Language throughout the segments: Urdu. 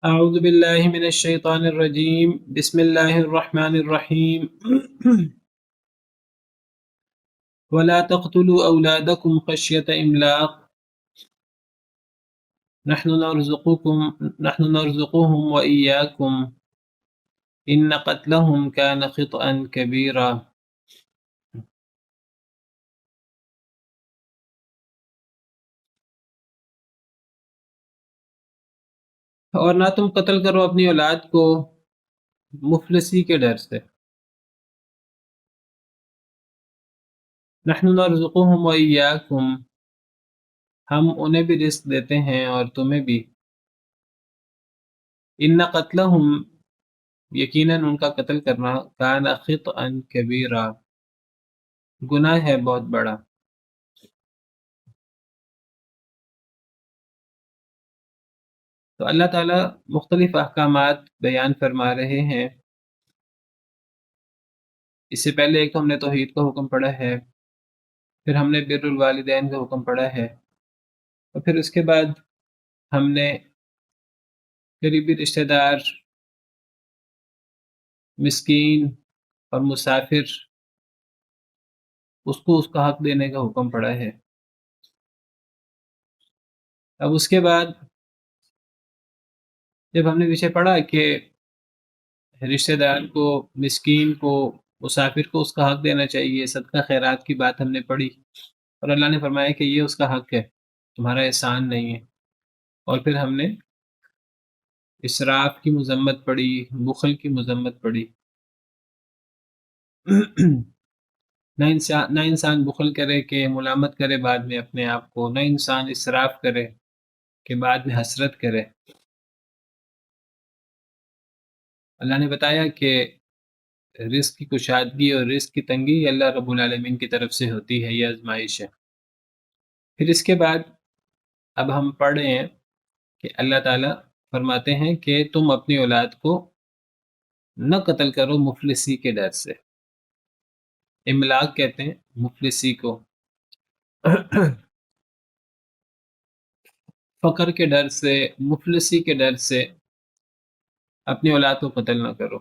أعوذ بالله من الشيطان الرجيم بسم الله الرحمن الرحيم ولا تقتلوا أولادكم خشية إملاق نحن نرزقهم وإياكم إن قتلهم كان خطأ كبيرا. اور نہ تم قتل کرو اپنی اولاد کو مفلسی کے ڈر سے. نحن نرزقهم وإياكم، ہم انہیں بھی رزق دیتے ہیں اور تمہیں بھی. ان قتلہم، یقیناً ان کا قتل کرنا، کان خطأ کبیرا، گناہ ہے بہت بڑا. تو اللہ تعالیٰ مختلف احکامات بیان فرما رہے ہیں. اس سے پہلے ایک تو ہم نے توحید کا حکم پڑھا ہے، پھر ہم نے بر الوالدین کا حکم پڑھا ہے، اور پھر اس کے بعد ہم نے قریبی رشتہ دار، مسکین اور مسافر، اس کو اس کا حق دینے کا حکم پڑھا ہے. اب اس کے بعد جب ہم نے پیچھے پڑھا کہ رشتہ دار کو، مسکین کو، مسافر کو اس کا حق دینا چاہیے، صدقہ خیرات کی بات ہم نے پڑھی، اور اللہ نے فرمایا کہ یہ اس کا حق ہے، تمہارا احسان نہیں ہے. اور پھر ہم نے اسراف کی مذمت پڑھی، بخل کی مذمت پڑھی. نہ انسان بخل کرے کہ ملامت کرے بعد میں اپنے آپ کو، نہ انسان اسراف کرے کہ بعد میں حسرت کرے. اللہ نے بتایا کہ رزق کی کشادگی اور رزق کی تنگی اللہ رب العالمین کی طرف سے ہوتی ہے، یہ آزمائش ہے. پھر اس کے بعد اب ہم پڑھ رہے ہیں کہ اللہ تعالیٰ فرماتے ہیں کہ تم اپنی اولاد کو نہ قتل کرو مفلسی کے ڈر سے. املاق کہتے ہیں مفلسی کو. فقر کے ڈر سے، مفلسی کے ڈر سے اپنی اولاد کو قتل نہ کرو.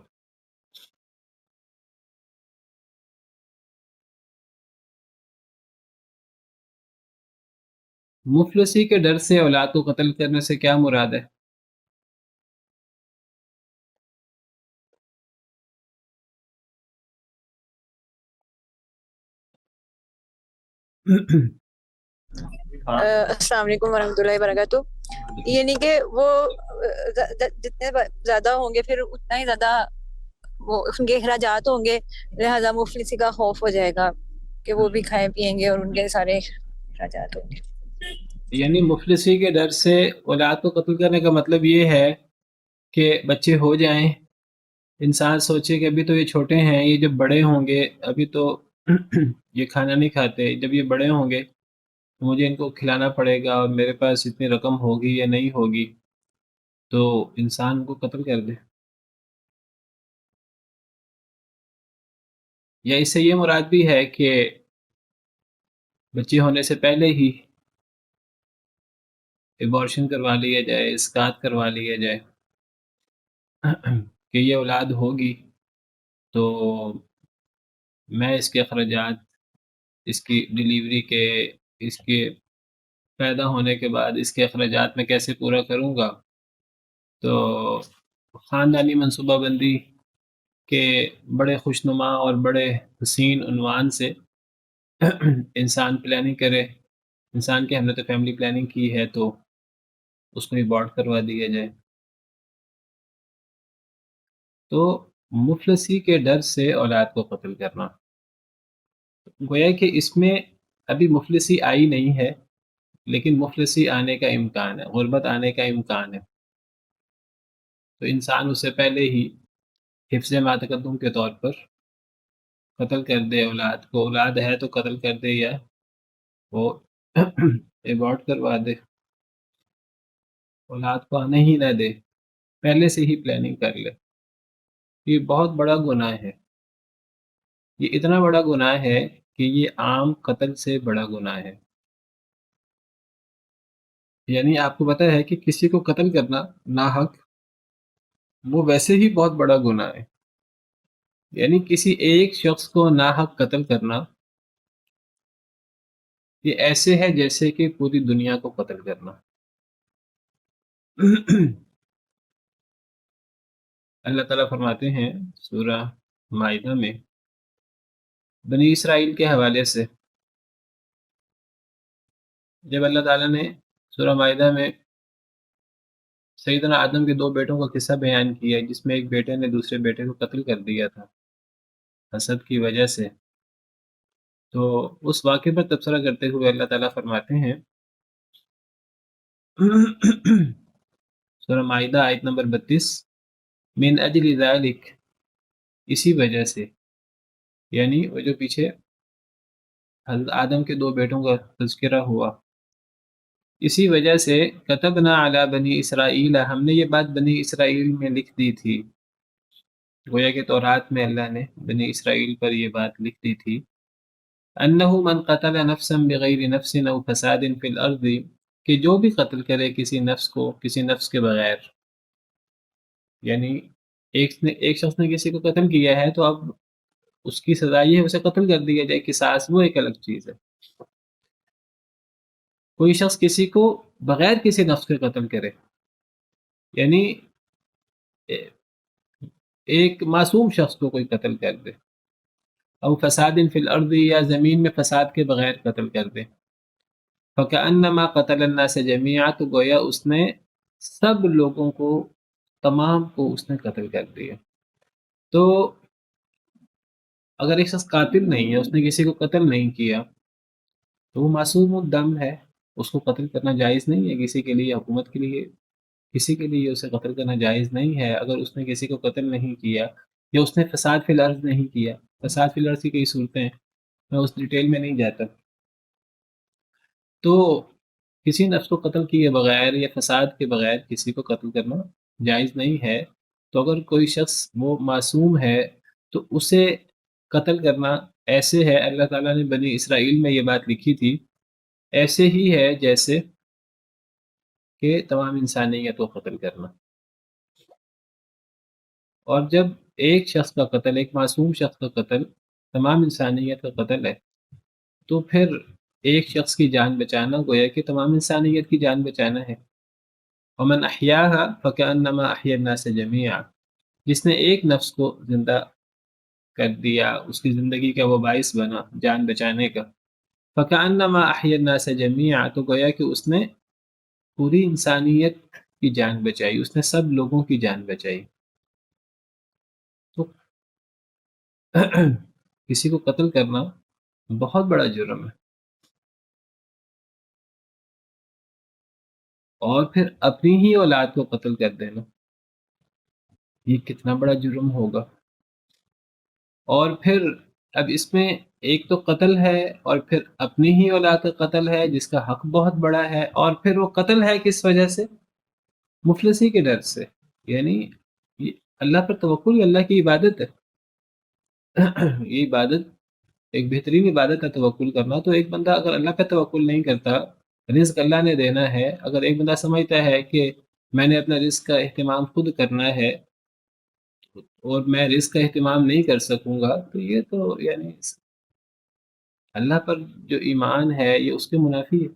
مفلسی کے ڈر سے اولاد کو قتل کرنے سے کیا مراد ہے؟ السلام علیکم ورحمۃ اللہ وبرکاتہ. یعنی کہ وہ جتنے زیادہ ہوں گے پھر اتنا ہی زیادہ وہ ان کے اخراجات ہوں گے، لہذا مفلسی کا خوف ہو جائے گا کہ وہ بھی کھائیں پیئیں گے اور ان کے سارے اخراجات ہوں گے. یعنی مفلسی کے ڈر سے اولاد کو قتل کرنے کا مطلب یہ ہے کہ بچے ہو جائیں، انسان سوچے کہ ابھی تو یہ چھوٹے ہیں، یہ جب بڑے ہوں گے، ابھی تو یہ کھانا نہیں کھاتے، جب یہ بڑے ہوں گے مجھے ان کو کھلانا پڑے گا اور میرے پاس اتنی رقم ہوگی یا نہیں ہوگی، تو انسان کو قتل کر دے. یا اس سے یہ مراد بھی ہے کہ بچے ہونے سے پہلے ہی ایبارشن کروا لیا جائے، اسقاط کروا لیا جائے کہ یہ اولاد ہوگی تو میں اس کے اخراجات، اس کی ڈیلیوری کے، اس کے پیدا ہونے کے بعد اس کے اخراجات میں کیسے پورا کروں گا. تو خاندانی منصوبہ بندی کے بڑے خوشنما اور بڑے حسین عنوان سے انسان پلاننگ کرے، انسان کے ہم نے تو فیملی پلاننگ کی ہے تو اس کو ابارٹ کروا دیا جائے. تو مفلسی کے ڈر سے اولاد کو قتل کرنا، گویا کہ اس میں ابھی مفلسی آئی نہیں ہے لیکن مفلسی آنے کا امکان ہے، غربت آنے کا امکان ہے. تو انسان اس سے پہلے ہی حفظ ما تقدم کے طور پر قتل کر دے اولاد کو. اولاد ہے تو قتل کر دے یا وہ ایبارٹ کروا دے، اولاد کو آنے ہی نہ دے، پہلے سے ہی پلاننگ کر لے. یہ بہت بڑا گناہ ہے، یہ اتنا بڑا گناہ ہے کہ یہ عام قتل سے بڑا گناہ ہے. یعنی آپ کو پتہ ہے کہ کسی کو قتل کرنا ناحق وہ ویسے ہی بہت بڑا گناہ ہے. یعنی کسی ایک شخص کو ناحق قتل کرنا یہ ایسے ہے جیسے کہ پوری دنیا کو قتل کرنا. اللہ تعالیٰ فرماتے ہیں سورہ مائدہ میں بنی اسرائیل کے حوالے سے، جب اللہ تعالیٰ نے سورہ مائدہ میں سیدنا آدم کے 2 بیٹوں کا قصہ بیان کیا جس میں ایک بیٹے نے دوسرے بیٹے کو قتل کر دیا تھا حسد کی وجہ سے، تو اس واقعے پر تبصرہ کرتے ہوئے اللہ تعالیٰ فرماتے ہیں سورہ مائدہ آیت نمبر 32 من اجل ذالک، اسی وجہ سے، یعنی وہ جو پیچھے حضرت آدم کے 2 بیٹوں کا تذکرہ ہوا، اسی وجہ سے کتبنا علی بنی اسرائیل، ہم نے یہ بات بنی اسرائیل میں لکھ دی تھی. گویا کہ تورات میں اللہ نے بنی اسرائیل پر یہ بات لکھ دی تھی انہو من قتل نفسا بغیر نفس او فساد فی الارض، کہ جو بھی قتل کرے کسی نفس کو کسی نفس کے بغیر، یعنی ایک شخص نے کسی کو قتل کیا ہے تو اب اس کی سزا یہ ہے اسے قتل کر دیا جائے، قصاص وہ ایک الگ چیز ہے. کوئی شخص کسی کو بغیر کسی نفس کے قتل کرے، یعنی ایک معصوم شخص کو کوئی قتل کر دے، او فساد فی الارض، یا زمین میں فساد کے بغیر قتل کر دے، فکأنما قتل الناس جمیعا، تو گویا اس نے سب لوگوں کو، تمام کو اس نے قتل کر دیا. تو اگر ایک شخص قاتل نہیں ہے، اس نے کسی کو قتل نہیں کیا، تو وہ معصوم الدم ہے، اس کو قتل کرنا جائز نہیں ہے. کسی کے لیے، حکومت کے لیے، کسی کے لیے اسے قتل کرنا جائز نہیں ہے اگر اس نے کسی کو قتل نہیں کیا یا اس نے فساد فی الارض نہیں کیا. فساد فی الارض کی کئی صورتیں ہیں، میں اس ڈیٹیل میں نہیں جاتا. تو کسی نفس کو قتل کیے بغیر یا فساد کے بغیر کسی کو قتل کرنا جائز نہیں ہے. تو اگر کوئی شخص وہ معصوم ہے تو اسے قتل کرنا ایسے ہے، اللہ تعالیٰ نے بنی اسرائیل میں یہ بات لکھی تھی، ایسے ہی ہے جیسے کہ تمام انسانیت کو قتل کرنا. اور جب ایک شخص کا قتل، ایک معصوم شخص کا قتل تمام انسانیت کا قتل ہے، تو پھر ایک شخص کی جان بچانا گویا کہ تمام انسانیت کی جان بچانا ہے. ومن احیاها فکأنما احیا الناس جمیعا، جس نے ایک نفس کو زندہ کر دیا، اس کی زندگی کا وہ باعث بنا جان بچانے کا، فکأنما احیا الناس جمیعا، تو گویا کہ اس نے پوری انسانیت کی جان بچائی، اس نے سب لوگوں کی جان بچائی. تو کسی کو قتل کرنا بہت بڑا جرم ہے، اور پھر اپنی ہی اولاد کو قتل کر دینا یہ کتنا بڑا جرم ہوگا. اور پھر اب اس میں ایک تو قتل ہے، اور پھر اپنی ہی اولاد کا قتل ہے جس کا حق بہت بڑا ہے، اور پھر وہ قتل ہے کس وجہ سے؟ مفلسی کے ڈر سے. یعنی یہ اللہ پر توکل، اللہ کی عبادت ہے. یہ عبادت ایک بہترین عبادت ہے توکل کرنا. تو ایک بندہ اگر اللہ پہ توکل نہیں کرتا، رزق اللہ نے دینا ہے، اگر ایک بندہ سمجھتا ہے کہ میں نے اپنا رزق کا اہتمام خود کرنا ہے اور میں رزق کا اہتمام نہیں کر سکوں گا، تو یہ تو یعنی اللہ پر جو ایمان ہے یہ اس کے منافی ہے.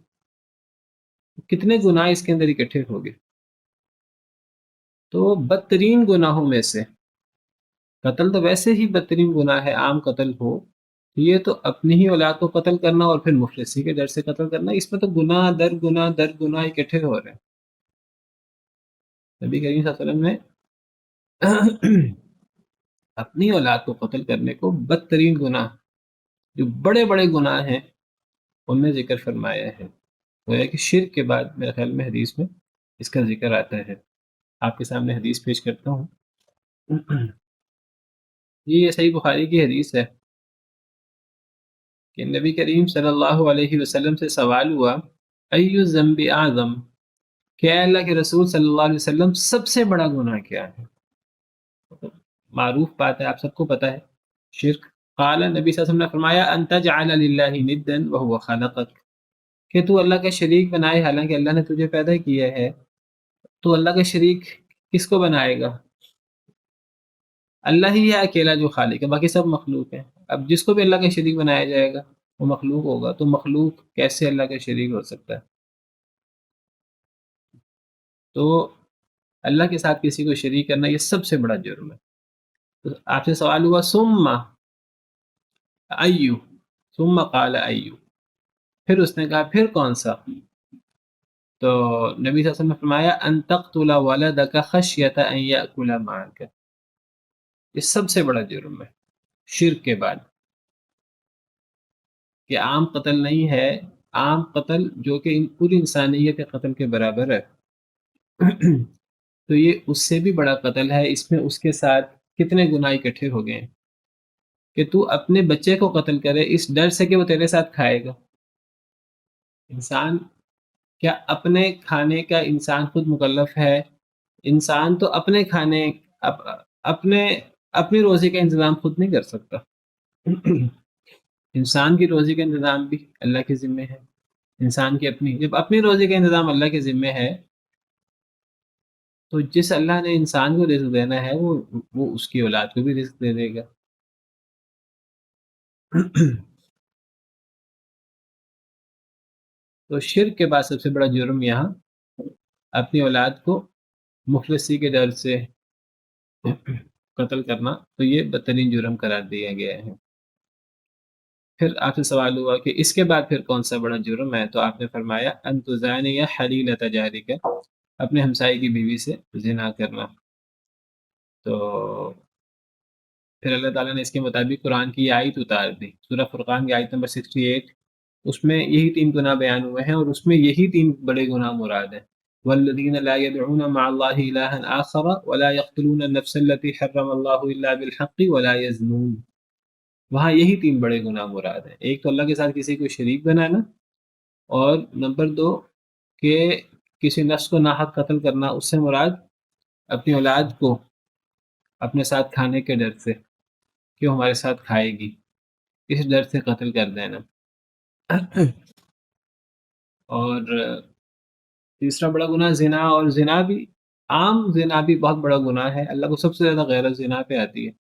کتنے گناہ اس کے اندر اکٹھے ہو گئے. تو بدترین گناہوں میں سے قتل تو ویسے ہی بدترین گناہ ہے، عام قتل ہو. یہ تو اپنی ہی اولاد کو قتل کرنا اور پھر مفلسی کے ڈر سے قتل کرنا، اس میں تو گناہ در گناہ در گناہ اکٹھے ہو رہے ہیں. نبی کریم صلی اللہ علیہ وسلم نے اپنی اولاد کو قتل کرنے کو بدترین گناہ، جو بڑے بڑے گناہ ہیں ان میں ذکر فرمایا ہے. وہ ہے کہ شرک کے بعد میرے خیال میں حدیث میں اس کا ذکر آتا ہے. آپ کے سامنے حدیث پیش کرتا ہوں. یہ صحیح بخاری کی حدیث ہے کہ نبی کریم صلی اللہ علیہ وسلم سے سوال ہوا ایُّ الذنب اعظم، کہ اے اللہ کے رسول صلی اللہ علیہ وسلم سب سے بڑا گناہ کیا ہے؟ معروف بات ہے، آپ سب کو پتہ ہے، شرک. قال، نبی صلی اللہ علیہ وسلم نے فرمایا ان تجعل للہ ندا وهو خلقک، کہ تو اللہ کا شریک بنائے حالانکہ اللہ نے تجھے پیدا کیا ہے. تو اللہ کا شریک کس کو بنائے گا؟ اللہ ہی ہے اکیلا جو خالق ہے، باقی سب مخلوق ہے. اب جس کو بھی اللہ کا شریک بنایا جائے گا وہ مخلوق ہوگا، تو مخلوق کیسے اللہ کا شریک ہو سکتا ہے؟ تو اللہ کے ساتھ کسی کو شریک کرنا یہ سب سے بڑا جرم ہے. تو آپ سے سوال ہوا ثم ایو، ثم قال ایو، پھر اس نے کہا پھر کون سا؟ تو نبی صلی اللہ علیہ وسلم نے فرمایا ان تقتل ولدک خشیۃ ان یأکل معک، یہ سب سے بڑا جرم ہے شرک کے بعد. کہ عام قتل نہیں ہے، عام قتل جو کہ پوری انسانیت کے قتل کے برابر ہے تو یہ اس سے بھی بڑا قتل ہے. اس میں اس کے ساتھ کتنے گناہ اکٹھے ہو گئے ہیں کہ تو اپنے بچے کو قتل کرے اس ڈر سے کہ وہ تیرے ساتھ کھائے گا. انسان کیا اپنے کھانے کا انسان خود مکلف ہے؟ انسان تو اپنے کھانے اپنے اپنی روزی کا انتظام خود نہیں کر سکتا. انسان کی روزی کا انتظام بھی اللہ کے ذمہ ہے. انسان کی اپنی، جب اپنی روزی کا انتظام اللہ کے ذمہ ہے تو جس اللہ نے انسان کو رزق دینا ہے وہ اس کی اولاد کو بھی رزق دے دے گا. تو شرک کے بعد سب سے بڑا جرم یہاں اپنی اولاد کو مفلسی کے ڈر سے قتل کرنا، تو یہ بدترین جرم قرار دیا گیا ہے. پھر آپ سے سوال ہوا کہ اس کے بعد پھر کون سا بڑا جرم ہے؟ تو آپ نے فرمایا ان تزانی یا حلیلۃ جارک، اپنے ہمسائے کی بیوی سے زنا کرنا. تو پھر اللہ تعالیٰ نے اس کے مطابق قرآن کی آیت اتار دی، سورہ فرقان کی آیت نمبر 68. اس میں یہی 3 گناہ بیان ہوئے ہیں اور اس میں یہی 3 بڑے گناہ مراد ہیں. والذین لا يدعون مع اللہ الہا آخر ولا يقتلون النفس التي حرم اللہ الا بالحق ولا يزنون. وہاں یہی 3 بڑے گناہ مراد ہیں. ایک تو اللہ کے ساتھ کسی کو شریک بنانا، اور نمبر 2 کہ کسی نفس کو ناحق قتل کرنا. اس سے مراد اپنی اولاد کو اپنے ساتھ کھانے کے ڈر سے کہ وہ ہمارے ساتھ کھائے گی، اس ڈر سے قتل کر دینا. اور تیسرا بڑا گناہ زنا، اور زنا بھی عام زنا بھی بہت بڑا گناہ ہے. اللہ کو سب سے زیادہ غیرت زنا پہ آتی ہے.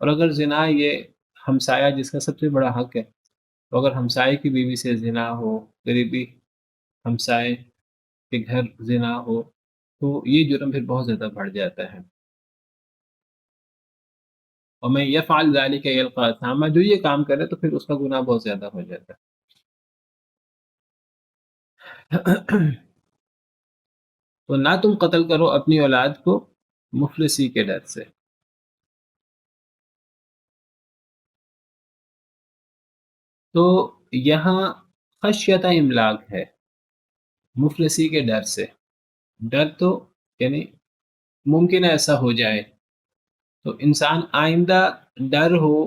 اور اگر زنا یہ ہمسایہ جس کا سب سے بڑا حق ہے، تو اگر ہمسائے کی بیوی سے زنا ہو، قریبی ہمسائے کے گھر زنا ہو، تو یہ جرم پھر بہت زیادہ بڑھ جاتا ہے. اور میں یفعل ذلک یلقی اثاما، جو یہ کام کرے تو پھر اس کا گناہ بہت زیادہ ہو جاتا ہے. تو نہ تم قتل کرو اپنی اولاد کو مفلسی کے ڈر سے. تو یہاں خشیت املاک ہے، مفلسی کے ڈر سے. ڈر تو یعنی ممکن ہے ایسا ہو جائے، تو انسان آئندہ ڈر ہو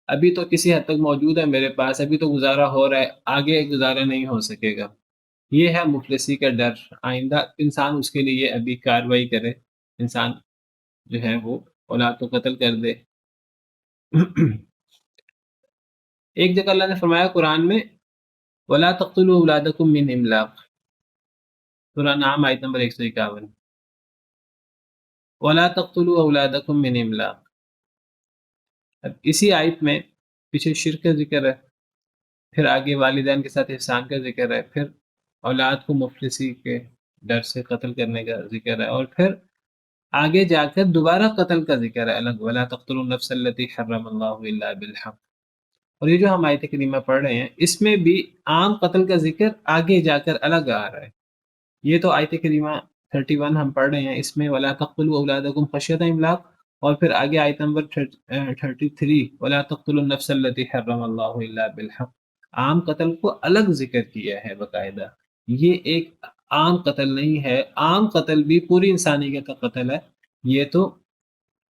ابھی تو کسی حد تک موجود ہے میرے پاس، ابھی تو گزارا ہو رہا ہے، آگے گزارا نہیں ہو سکے گا. یہ ہے مفلسی کا ڈر. آئندہ انسان اس کے لیے ابھی کارروائی کرے، انسان جو ہے وہ اولاد کو قتل کر دے. ایک جگہ اللہ نے فرمایا قرآن میں وَلَا تَقْتُلُوا أَوْلَادَكُم مِّنْ إِمْلَاقٍ، سورہ نام آیت نمبر 151. وَلَا تَقْتُلُوا أَوْلَادَكُم مِّنْ إِمْلَاقٍ. اب اسی آیت میں پیچھے شرک کا ذکر ہے، پھر آگے والدین کے ساتھ احسان کا ذکر ہے، پھر اولاد کو مفلسی کے ڈر سے قتل کرنے کا ذکر ہے، اور پھر آگے جا کر دوبارہ قتل کا ذکر ہے الگ، وَلَا تَقْتُلُوا النَّفْسَ الَّتِي حَرَّمَ اللَّهُ إِلَّا بِالْحَقِّ. اور یہ جو ہم آیت کریمہ پڑھ رہے ہیں اس میں بھی عام قتل کا ذکر آگے جا کر الگ آ رہا ہے. یہ تو آیت کریمہ 31 ہم پڑھ رہے ہیں، اس میں وَلَا تَقْتُلُوا أَوْلَادَكُمْ خَشْيَةَ إِمْلَاقٍ، اور پھر آگے آیت نمبر 33 وَلَا تَقْتُلُوا النَّفْسَ الَّتِي حَرَّمَ اللَّهُ إِلَّا بِالْحَقِّ. عام قتل کو الگ ذکر کیا ہے باقاعدہ. یہ ایک عام قتل نہیں ہے. عام قتل بھی پوری انسانیت کا قتل ہے، یہ تو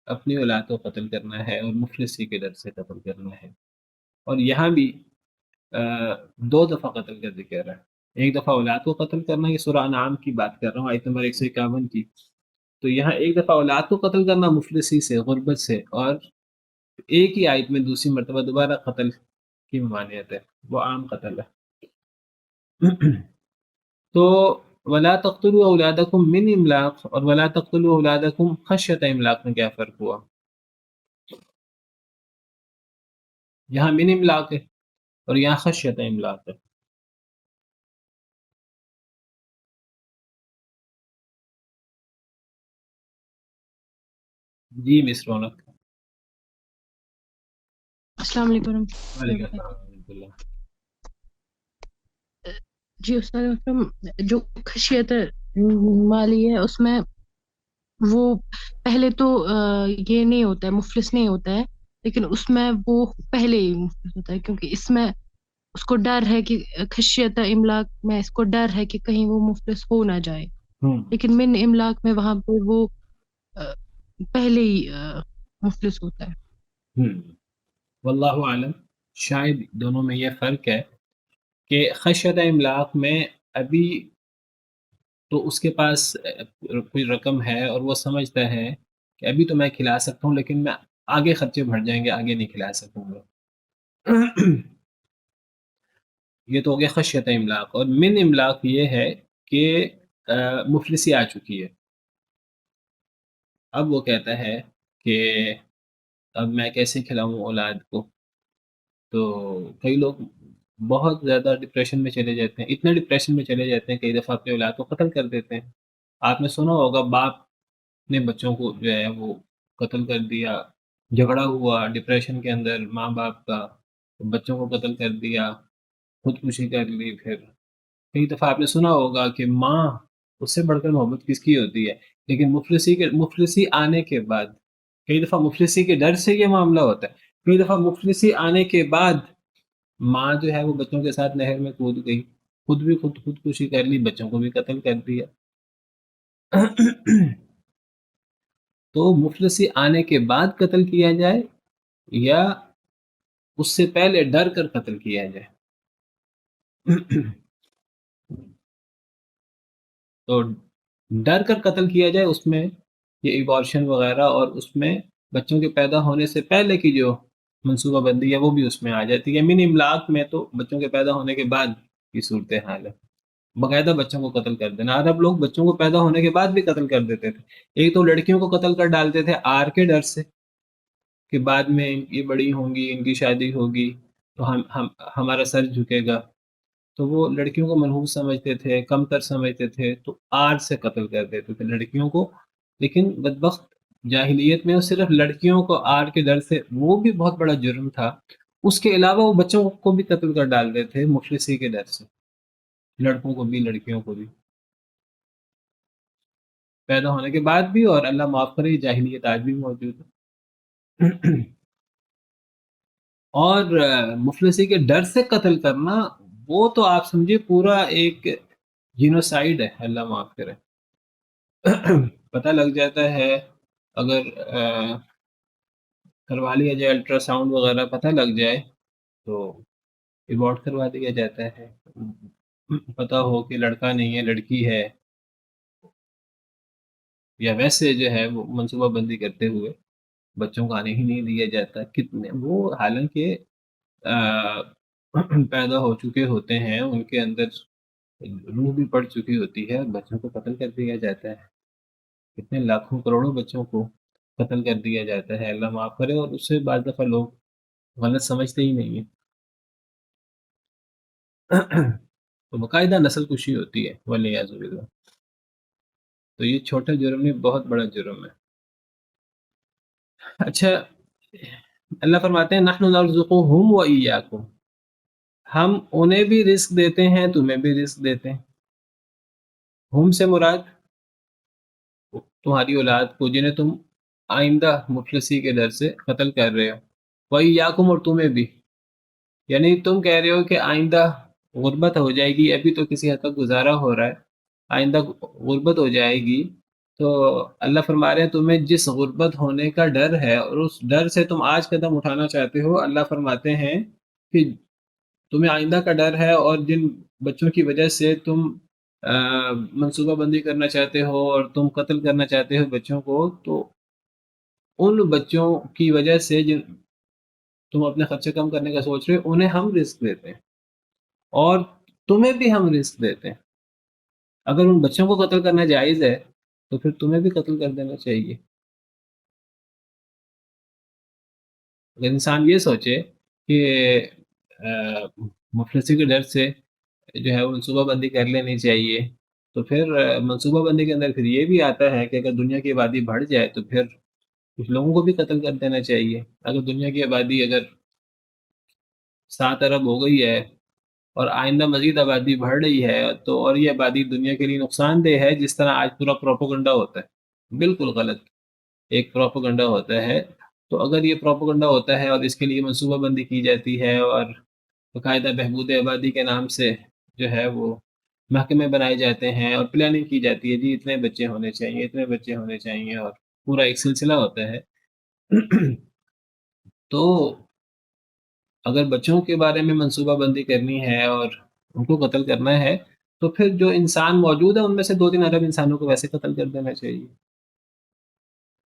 اپنی اولاد کو قتل کرنا ہے اور مفلسی کے ڈر سے قتل کرنا ہے. اور یہاں بھی 2 دفعہ قتل کا ذکر ہے. ایک دفعہ اولاد کو قتل کرنا، یہ سورہ انعام کی بات کر رہا ہوں آیت نمبر 151 کی. تو یہاں ایک دفعہ اولاد کو قتل کرنا مفلسی سے، غربت سے، اور ایک ہی آیت میں دوسری مرتبہ دوبارہ قتل کی ممانعت ہے، وہ عام قتل ہے. تو وَلَا تَقْتُلُوا أَوْلَادَكُم مِّنْ إِمْلَاقٍ اور وَلَا تَقْتُلُوا أَوْلَادَكُمْ خَشْيَةَ إِمْلَاقٍ میں کیا فرق ہوا؟ یہاں من املاق ہے اور یہاں خشیت املاق ہے. جی مس رونق. السلام علیکم ورحمۃ اللہ وعلیکم السلام وبرکاتہ. ورحمۃ اللہ. جی استاد اکرم، جو خشیت مالی ہے اس میں وہ پہلے تو یہ نہیں ہوتا ہے، مفلس نہیں ہوتا ہے، لیکن اس میں وہ پہلے ہی مفلس ہوتا ہے، کیونکہ اس میں اس کو ڈر ہے کہ خشیت املاک میں اس کو ڈر ہے کہ کہیں وہ مفلس ہو نہ جائے، لیکن من املاک میں وہاں پہ وہ آ، پہلے ہی مفلس ہوتا ہے. واللہ عالم. شاید دونوں میں یہ فرق ہے کہ خشیت املاق میں ابھی تو اس کے پاس کوئی رقم ہے اور وہ سمجھتا ہے کہ ابھی تو میں کھلا سکتا ہوں لیکن میں آگے خرچے بڑھ جائیں گے، آگے نہیں کھلا سکوں گا. یہ تو ہو گیا خشیت املاق. اور من املاق یہ ہے کہ مفلسی آ چکی ہے. اب وہ کہتا ہے کہ اب میں کیسے کھلاؤں اولاد کو. تو کئی لوگ بہت زیادہ ڈپریشن میں چلے جاتے ہیں، اتنے ڈپریشن میں چلے جاتے ہیں کئی دفعہ اپنے اولاد کو قتل کر دیتے ہیں. آپ نے سنا ہوگا باپ نے بچوں کو جو ہے وہ قتل کر دیا، جھگڑا ہوا ڈپریشن کے اندر ماں باپ کا، بچوں کو قتل کر دیا، خودکشی کر لی. پھر کئی دفعہ آپ نے سنا ہوگا کہ ماں اس سے بڑھ کر محبت کس کی ہوتی ہے. لیکن مفلسی آنے کے بعد کئی دفعہ مفلسی کے ڈر سے یہ معاملہ ہوتا ہے. کئی دفعہ مفلسی آنے کے بعد ماں جو ہے وہ بچوں کے ساتھ نہر میں کود گئی، خود بھی خودکشی کر لی، بچوں کو بھی قتل کر دیا. تو مفلسی آنے کے بعد قتل کیا جائے یا اس سے پہلے ڈر کر قتل کیا جائے. تو ڈر کر قتل کیا جائے، اس میں یہ ایبارشن وغیرہ اور اس میں بچوں کے پیدا ہونے سے پہلے کی جو منصوبہ بندی ہے وہ بھی اس میں آ جاتی ہے. من املاق میں تو بچوں کے پیدا ہونے کے بعد کی صورتحال ہے، باقاعدہ بچوں کو قتل کر دینا. عرب لوگ بچوں کو پیدا ہونے کے بعد بھی قتل کر دیتے تھے. ایک تو لڑکیوں کو قتل کر ڈالتے تھے آر کے ڈر سے کہ بعد میں یہ بڑی ہوں گی، ان کی شادی ہوگی تو ہمارا سر جھکے گا. تو وہ لڑکیوں کو منحوس سمجھتے تھے، کم تر سمجھتے تھے، تو آر سے قتل کر دیتے تھے لڑکیوں کو. لیکن بدبخت جاہلیت میں وہ صرف لڑکیوں کو آر کے ڈر سے، وہ بھی بہت بڑا جرم تھا. اس کے علاوہ وہ بچوں کو بھی قتل کر ڈالتے تھے مفلسی کے ڈر سے، لڑکوں کو بھی لڑکیوں کو بھی پیدا ہونے کے بعد بھی. اور اللہ معاف کرے یہ جاہلیت آج بھی موجود ہے. اور مفلسی کے ڈر سے قتل کرنا وہ تو آپ سمجھے پورا ایک جینوسائیڈ ہے، اللہ معاف کرے. پتہ لگ جاتا ہے اگر کروا لیا جائے الٹرا ساؤنڈ وغیرہ، پتہ لگ جائے تو ایبارٹ کروا دیا جاتا ہے. پتہ ہو کہ لڑکا نہیں ہے لڑکی ہے، یا ویسے جو ہے وہ منصوبہ بندی کرتے ہوئے بچوں کو آنے ہی نہیں دیا جاتا. کتنے وہ حالانکہ پیدا ہو چکے ہوتے ہیں، ان کے اندر روح بھی پڑ چکی ہوتی ہے، بچوں کو قتل کر دیا جاتا ہے. کتنے لاکھوں کروڑوں بچوں کو قتل کر دیا جاتا ہے، اللہ معاف کرے. اور اس سے بعض دفعہ لوگ غلط سمجھتے ہی نہیں ہیں. تو باقاعدہ نسل کشی ہوتی ہے والعیاذ باللہ. تو یہ چھوٹا جرم نہیں، بہت بڑا جرم ہے. اچھا، اللہ فرماتے ہیں نحن نرزقهم وإياكم، ہم انہیں بھی رزق دیتے ہیں، تمہیں بھی رزق دیتے ہیں. ہم سے مراد تمہاری اولاد کو جنہیں تم آئندہ مفلسی کے ڈر سے قتل کر رہے ہو. وإياكم، اور تمہیں بھی. یعنی تم کہہ رہے ہو کہ آئندہ غربت ہو جائے گی، ابھی تو کسی حد تک گزارا ہو رہا ہے، آئندہ غربت ہو جائے گی. تو اللہ فرما رہے ہیں تمہیں جس غربت ہونے کا ڈر ہے اور اس ڈر سے تم آج قدم اٹھانا چاہتے ہو، اللہ فرماتے ہیں کہ تمہیں آئندہ کا ڈر ہے اور جن بچوں کی وجہ سے تم منصوبہ بندی کرنا چاہتے ہو اور تم قتل کرنا چاہتے ہو بچوں کو، تو ان بچوں کی وجہ سے جن تم اپنے خرچے کم کرنے کا سوچ رہے ہو انہیں ہم رزق دیتے ہیں اور تمہیں بھی ہم رزق دیتے ہیں. اگر ان بچوں کو قتل کرنا جائز ہے تو پھر تمہیں بھی قتل کر دینا چاہیے. اگر انسان یہ سوچے کہ مفلسی کے ڈر سے جو ہے وہ منصوبہ بندی کر لینی چاہیے. تو پھر منصوبہ بندی کے اندر پھر یہ بھی آتا ہے کہ اگر دنیا کی آبادی بڑھ جائے تو پھر کچھ لوگوں کو بھی قتل کر دینا چاہیے. اگر دنیا کی آبادی اگر 7 ارب ہو گئی ہے اور آئندہ مزید آبادی بڑھ رہی ہے تو اور یہ آبادی دنیا کے لیے نقصان دہ ہے، جس طرح آج پورا پروپیگنڈا ہوتا ہے، بالکل غلط ایک پروپیگنڈا ہوتا ہے. تو اگر یہ پروپیگنڈا ہوتا ہے اور اس کے لیے منصوبہ بندی کی جاتی ہے اور باقاعدہ بہبود آبادی کے نام سے جو ہے وہ محکمے بنائے جاتے ہیں اور پلاننگ کی جاتی ہے، جی اتنے بچے ہونے چاہیے، اتنے بچے ہونے چاہیے، اور پورا ایک سلسلہ ہوتا ہے. تو اگر بچوں کے بارے میں منصوبہ بندی کرنی ہے اور ان کو قتل کرنا ہے تو پھر جو انسان موجود ہے ان میں سے 2-3 ارب انسانوں کو ویسے قتل کر دینا چاہیے.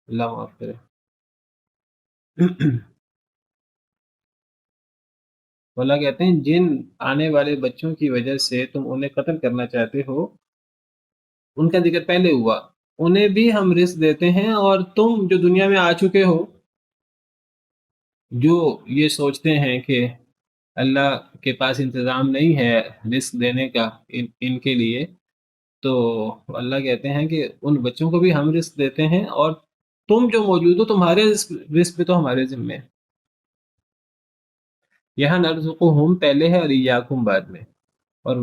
اللہ معاف کرے. اللہ کہتے ہیں جن آنے والے بچوں کی وجہ سے تم انہیں قتل کرنا چاہتے ہو، ان کا ذکر پہلے ہوا، انہیں بھی ہم رزق دیتے ہیں، اور تم جو دنیا میں آ چکے ہو جو یہ سوچتے ہیں کہ اللہ کے پاس انتظام نہیں ہے رزق دینے کا ان کے لیے، تو اللہ کہتے ہیں کہ ان بچوں کو بھی ہم رزق دیتے ہیں، اور تم جو موجود ہو تمہارے رزق بھی تو ہمارے ذمے ہے. یہاں نرزقہم پہلے ہے اور ایاکم بعد میں، اور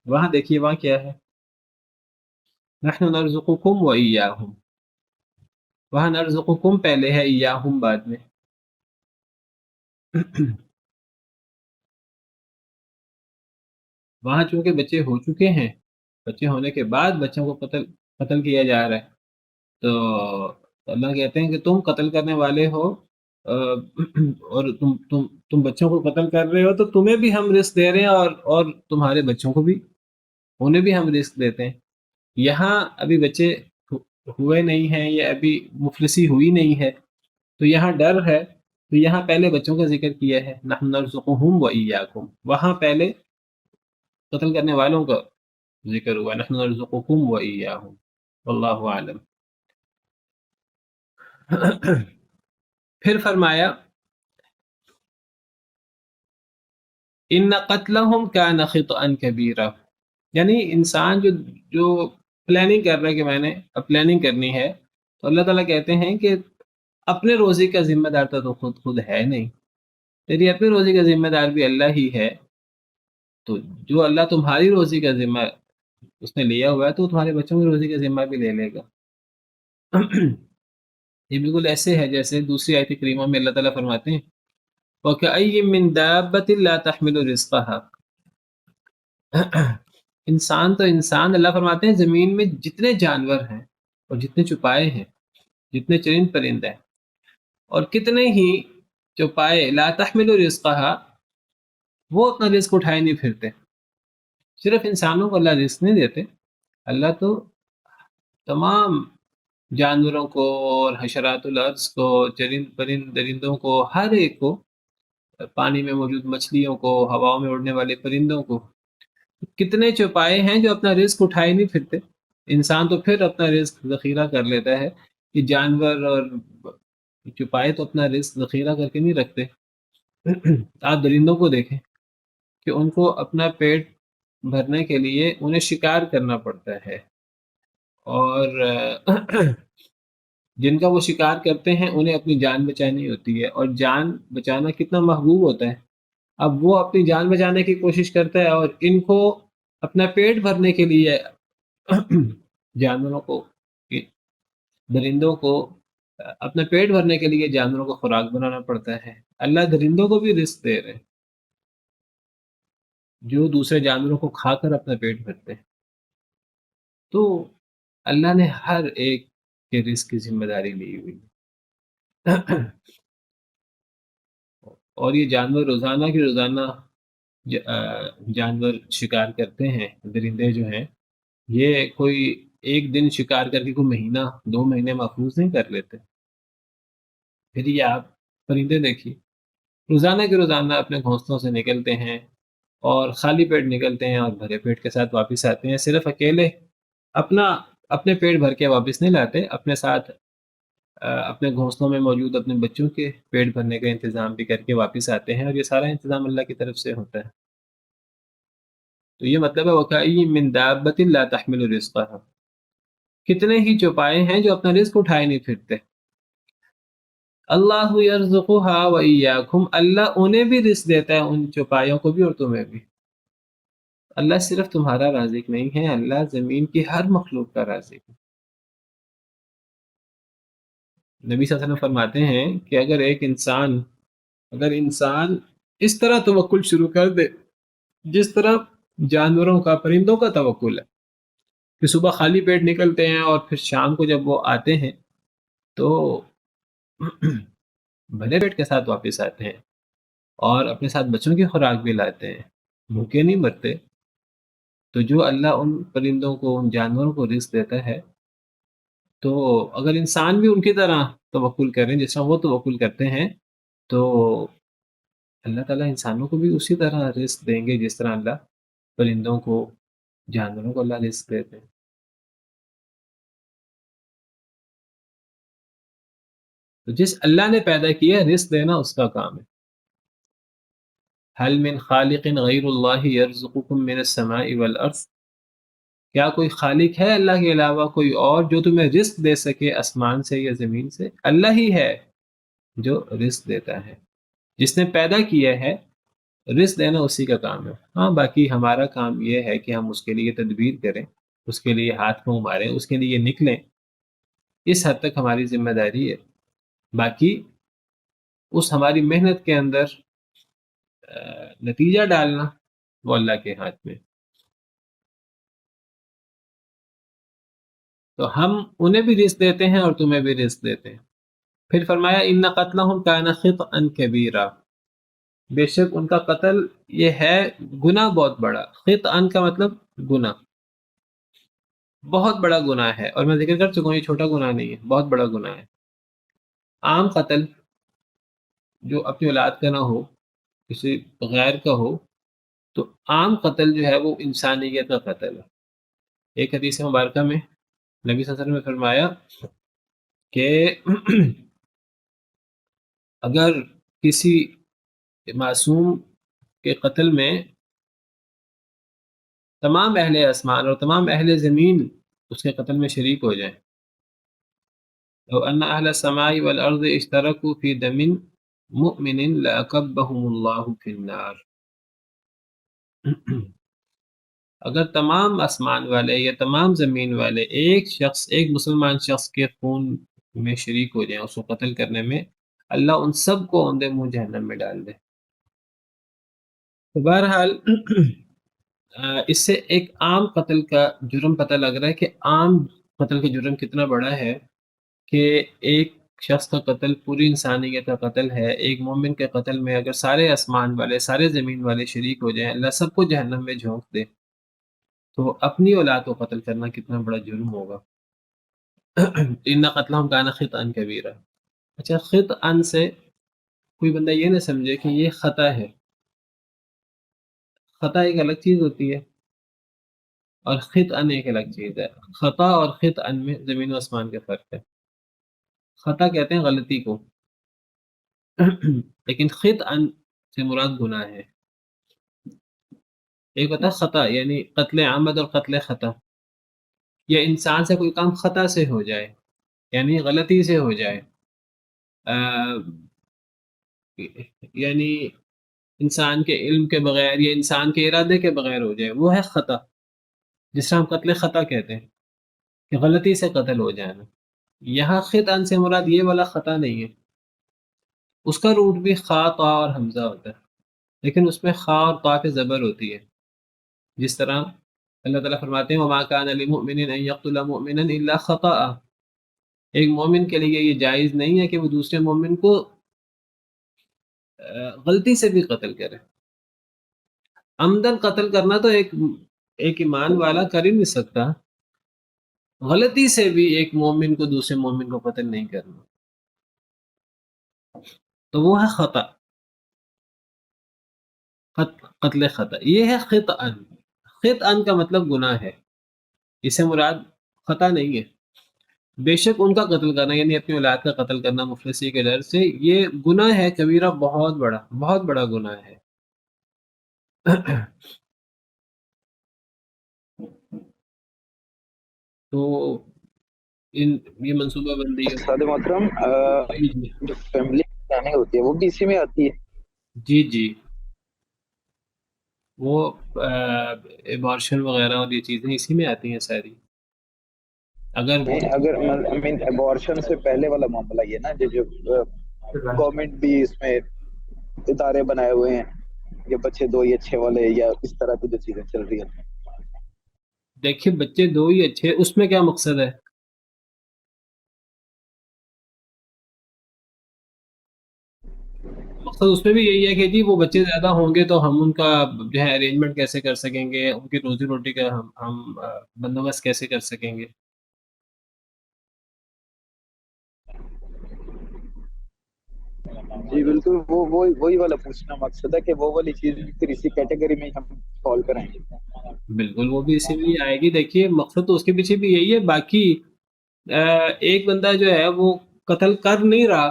وہاں دیکھیے وہاں کیا ہے، نحن نرزقکم و ایاہم. وہاں نرزقکم پہلے ہے، ایاہم بعد میں. وہاں چونکہ بچے ہو چکے ہیں، بچے ہونے کے بعد بچوں کو قتل کیا جا رہا ہے، تو اللہ کہتے ہیں کہ تم قتل کرنے والے ہو اور تم بچوں کو قتل کر رہے ہو، تو تمہیں بھی ہم رزق دے رہے ہیں اور تمہارے بچوں کو بھی، انہیں بھی ہم رزق دیتے ہیں. یہاں ابھی بچے ہوئے نہیں ہیں یا ابھی مفلسی ہوئی نہیں ہے، تو یہاں ڈر ہے، تو یہاں پہلے بچوں کا ذکر کیا ہے، نحن نرزقہم و ایاکم. وہاں پہلے قتل کرنے والوں کا ذکر ہوا، نحن نرزقکم و ایاہم. واللہ عالم. پھر فرمایا ان قتلہم کان خطأ کبیرا، یعنی انسان جو پلاننگ کر رہا ہے کہ میں نے اب پلاننگ کرنی ہے، تو اللہ تعالیٰ کہتے ہیں کہ اپنے روزی کا ذمہ دار تو خود ہے نہیں، تیری اپنی روزی کا ذمہ دار بھی اللہ ہی ہے. تو جو اللہ تمہاری روزی کا ذمہ اس نے لیا ہوا ہے تو تمہارے بچوں کی روزی کا ذمہ بھی لے لے گا. یہ بالکل ایسے ہے جیسے دوسری آیت کریمہ میں اللہ تعالیٰ فرماتے ہیں وَكَأَيٍّ مِّن دَابَّةٍ لَا تَحْمِلُ رِزْقَهَا. انسان تو انسان، اللہ فرماتے ہیں زمین میں جتنے جانور ہیں اور جتنے چوپائے ہیں، جتنے چرند پرند ہیں، اور کتنے ہی چوپائے لا تحمل رزقها، وہ اپنا رزق اٹھائے نہیں پھرتے. صرف انسانوں کو اللہ رزق نہیں دیتے، اللہ تو تمام جانوروں کو اور حشرات الارض کو، چرند پرند درندوں کو، ہر ایک کو، پانی میں موجود مچھلیوں کو، ہواؤں میں اڑنے والے پرندوں کو، کتنے چوپائے ہیں جو اپنا رزق اٹھائے نہیں پھرتے. انسان تو پھر اپنا رزق ذخیرہ کر لیتا ہے، کہ جانور اور چوپائے تو اپنا رزق ذخیرہ کر کے نہیں رکھتے. آپ درندوں کو دیکھیں کہ ان کو اپنا پیٹ بھرنے کے لیے انہیں شکار کرنا پڑتا ہے، اور جن کا وہ شکار کرتے ہیں انہیں اپنی جان بچانی ہوتی ہے، اور جان بچانا کتنا محبوب ہوتا ہے. اب وہ اپنی جان بچانے کی کوشش کرتا ہے اور ان کو اپنا پیٹ بھرنے کے لیے جانوروں کو، درندوں کو اپنا پیٹ بھرنے کے لیے جانوروں کو خوراک بنانا پڑتا ہے. اللہ درندوں کو بھی رزق دے رہے ہیں جو دوسرے جانوروں کو کھا کر اپنا پیٹ بھرتے ہیں. تو اللہ نے ہر ایک کے رزق کی ذمہ داری لی ہوئی. اور یہ جانور روزانہ کی روزانہ جانور شکار کرتے ہیں، درندے جو ہیں یہ کوئی ایک دن شکار کر کے کوئی مہینہ 2 مہینے محفوظ نہیں کر لیتے. پھر یہ آپ پرندے دیکھیے روزانہ کے روزانہ اپنے گھونسلوں سے نکلتے ہیں اور خالی پیٹ نکلتے ہیں اور بھرے پیٹ کے ساتھ واپس آتے ہیں. صرف اکیلے اپنے پیٹ بھر کے واپس نہیں لاتے، اپنے ساتھ اپنے گھونسلوں میں موجود اپنے بچوں کے پیٹ بھرنے کا انتظام بھی کر کے واپس آتے ہیں، اور یہ سارا انتظام اللہ کی طرف سے ہوتا ہے۔ تو یہ مطلب ہے وَكَأَيِّن مِّن دَابَّةٍ لَا تَحْمِلُ رِزْقَهَا، کتنے ہی چوپائے ہیں جو اپنا رزق اٹھائے نہیں پھرتے۔ اللہ یرزقها وإياكم، اللہ انہیں بھی رزق دیتا ہے، ان چوپایوں کو بھی اور تمہیں بھی۔ اللہ صرف تمہارا رازق نہیں ہے، اللہ زمین کی ہر مخلوق کا رازق ہے۔ نبی صلی اللہ علیہ وسلم فرماتے ہیں کہ اگر انسان اس طرح توکل شروع کر دے جس طرح جانوروں کا، پرندوں کا توکل ہے، کہ صبح خالی پیٹ نکلتے ہیں اور پھر شام کو جب وہ آتے ہیں تو بھرے پیٹ کے ساتھ واپس آتے ہیں، اور اپنے ساتھ بچوں کی خوراک بھی لاتے ہیں، بھوکے نہیں مرتے۔ تو جو اللہ ان پرندوں کو، ان جانوروں کو رزق دیتا ہے، تو اگر انسان بھی ان کی طرح توکل کریں جس طرح وہ توکل کرتے ہیں، تو اللہ تعالیٰ انسانوں کو بھی اسی طرح رزق دیں گے جس طرح اللہ پرندوں کو، جانوروں کو اللہ رزق دیتے ہیں۔ تو جس اللہ نے پیدا کیا ہے، رزق دینا اس کا کام ہے۔ هل من خالق غیر اللہ یرزقکم من السماء والارض، کیا کوئی خالق ہے اللہ کے علاوہ کوئی اور جو تمہیں رزق دے سکے آسمان سے یا زمین سے؟ اللہ ہی ہے جو رزق دیتا ہے، جس نے پیدا کیا ہے، رزق دینا اسی کا کام ہے۔ ہاں، باقی ہمارا کام یہ ہے کہ ہم اس کے لیے تدبیر کریں، اس کے لیے ہاتھ پاؤں ماریں، اس کے لیے نکلیں، اس حد تک ہماری ذمہ داری ہے۔ باقی اس ہماری محنت کے اندر نتیجہ ڈالنا وہ اللہ کے ہاتھ میں۔ تو ہم انہیں بھی رزق دیتے ہیں اور تمہیں بھی رزق دیتے ہیں۔ پھر فرمایا ان قتلہم کان خطئا کبیرا، بے شک ان کا قتل یہ ہے گناہ بہت بڑا۔ خطئا کا مطلب گناہ، بہت بڑا گناہ ہے، اور میں ذکر کر چکا ہوں یہ چھوٹا گناہ نہیں ہے، بہت بڑا گناہ ہے۔ عام قتل جو اپنی اولاد کا نہ ہو، کسی غیر کا ہو، تو عام قتل جو ہے وہ انسانیت کا قتل ہے۔ ایک حدیث مبارکہ میں نبی صلی اللہ علیہ وسلم نے فرمایا کہ اگر کسی معصوم کے قتل میں تمام اہل آسمان اور تمام اہل زمین اس کے قتل میں شریک ہو جائیں، لو ان اہل السماء والارض اشترکوا فی دم مؤمن لاکبہم اللہ فی النار، اگر تمام آسمان والے یا تمام زمین والے ایک مسلمان شخص کے خون میں شریک ہو جائیں، اس کو قتل کرنے میں، اللہ ان سب کو اوندے منہ جہنم میں ڈال دے۔ تو بہرحال اس سے ایک عام قتل کا جرم پتہ لگ رہا ہے کہ عام قتل کا جرم کتنا بڑا ہے، کہ ایک شخص کا قتل پوری انسانیت کا قتل ہے۔ ایک مومن کے قتل میں اگر سارے آسمان والے، سارے زمین والے شریک ہو جائیں، اللہ سب کو جہنم میں جھونک دے، تو اپنی اولاد کو قتل کرنا کتنا بڑا جرم ہوگا۔ ان قتلہم کان خطئا کبیرا۔ اچھا، خطئا سے کوئی بندہ یہ نہ سمجھے کہ یہ خطا ہے۔ خطا ایک الگ چیز ہوتی ہے اور خطأ ایک الگ چیز ہے۔ خطا اور خطأ میں زمین و آسمان کا فرق ہے۔ خطا کہتے ہیں غلطی کو، لیکن خطأ سے مراد گناہ ہے۔ ایک ہوتا ہے خطا یعنی قتل عمد اور قتل خطا، یا انسان سے کوئی کام خطا سے ہو جائے، یعنی غلطی سے ہو جائے، یعنی انسان کے علم کے بغیر یا انسان کے ارادے کے بغیر ہو جائے، وہ ہے خطا، جس سے ہم قتل خطا کہتے ہیں کہ غلطی سے قتل ہو جانا۔ یہاں خطأ سے مراد یہ والا خطا نہیں ہے، اس کا روٹ بھی خا، طا اور حمزہ ہوتا ہے، لیکن اس میں خا اور طا پہ زبر ہوتی ہے۔ جس طرح اللہ تعالیٰ فرماتے ہیں وَمَا كَانَ لِمُؤْمِنٍ أَن يَقْتُلَ مُؤْمِنًا إِلَّا خَطَأً، ایک مومن کے لیے یہ جائز نہیں ہے کہ وہ دوسرے مومن کو غلطی سے بھی قتل کرے۔ عمدن قتل کرنا تو ایک ایمان والا کر ہی نہیں سکتا، غلطی سے بھی ایک مومن کو دوسرے مومن کو قتل نہیں کرنا، تو وہ ہے خطا، قتل خطا۔ یہ ہے خطأ۔ خطأ کا مطلب گناہ ہے، اس سے مراد خطا نہیں ہے۔ بے شک ان کا قتل کرنا یعنی اپنی اولاد کا قتل کرنا مفلسی کے ڈر سے یہ گناہ ہے کبیرہ، بہت بڑا گناہ ہے۔ تو یہ منصوبہ بندی ہے۔ استاد محترم، جی جی جو فیملی پلاننگ ہوتی ہے وہ بھی اسی میں آتی ہے؟ جی جی، وہ ایبارشن وغیرہ اور یہ چیزیں اسی میں آتی ہیں ساری۔ اگر نہیں، اگر ابارشن سے پہلے والا معاملہ یہ نا جو گورنمنٹ بھی اس میں ادارے بنائے ہوئے ہیں کہ بچے دو ہی اچھے والے، یا اس طرح کی جو چیزیں چل رہی ہیں۔ دیکھیے بچے دو ہی اچھے، اس میں کیا مقصد ہے؟ مقصد اس میں بھی یہی ہے کہ جی وہ بچے زیادہ ہوں گے تو ہم ان کا جو ہے ارینجمنٹ کیسے کر سکیں گے، ان کی روزی روٹی کا ہم بندوبست کیسے کر سکیں گے۔ جی بالکل، وہی والا پوچھنا مقصد ہے کہ وہ والی چیز بھی پھر اسی کیٹیگری میں ہم سالو کریں گے۔ بالکل وہ بھی اسی میں آئے گی۔ دیکھیے مقصد تو اس کے پیچھے بھی یہی ہے، باقی ایک بندہ جو ہے وہ قتل کر نہیں رہا،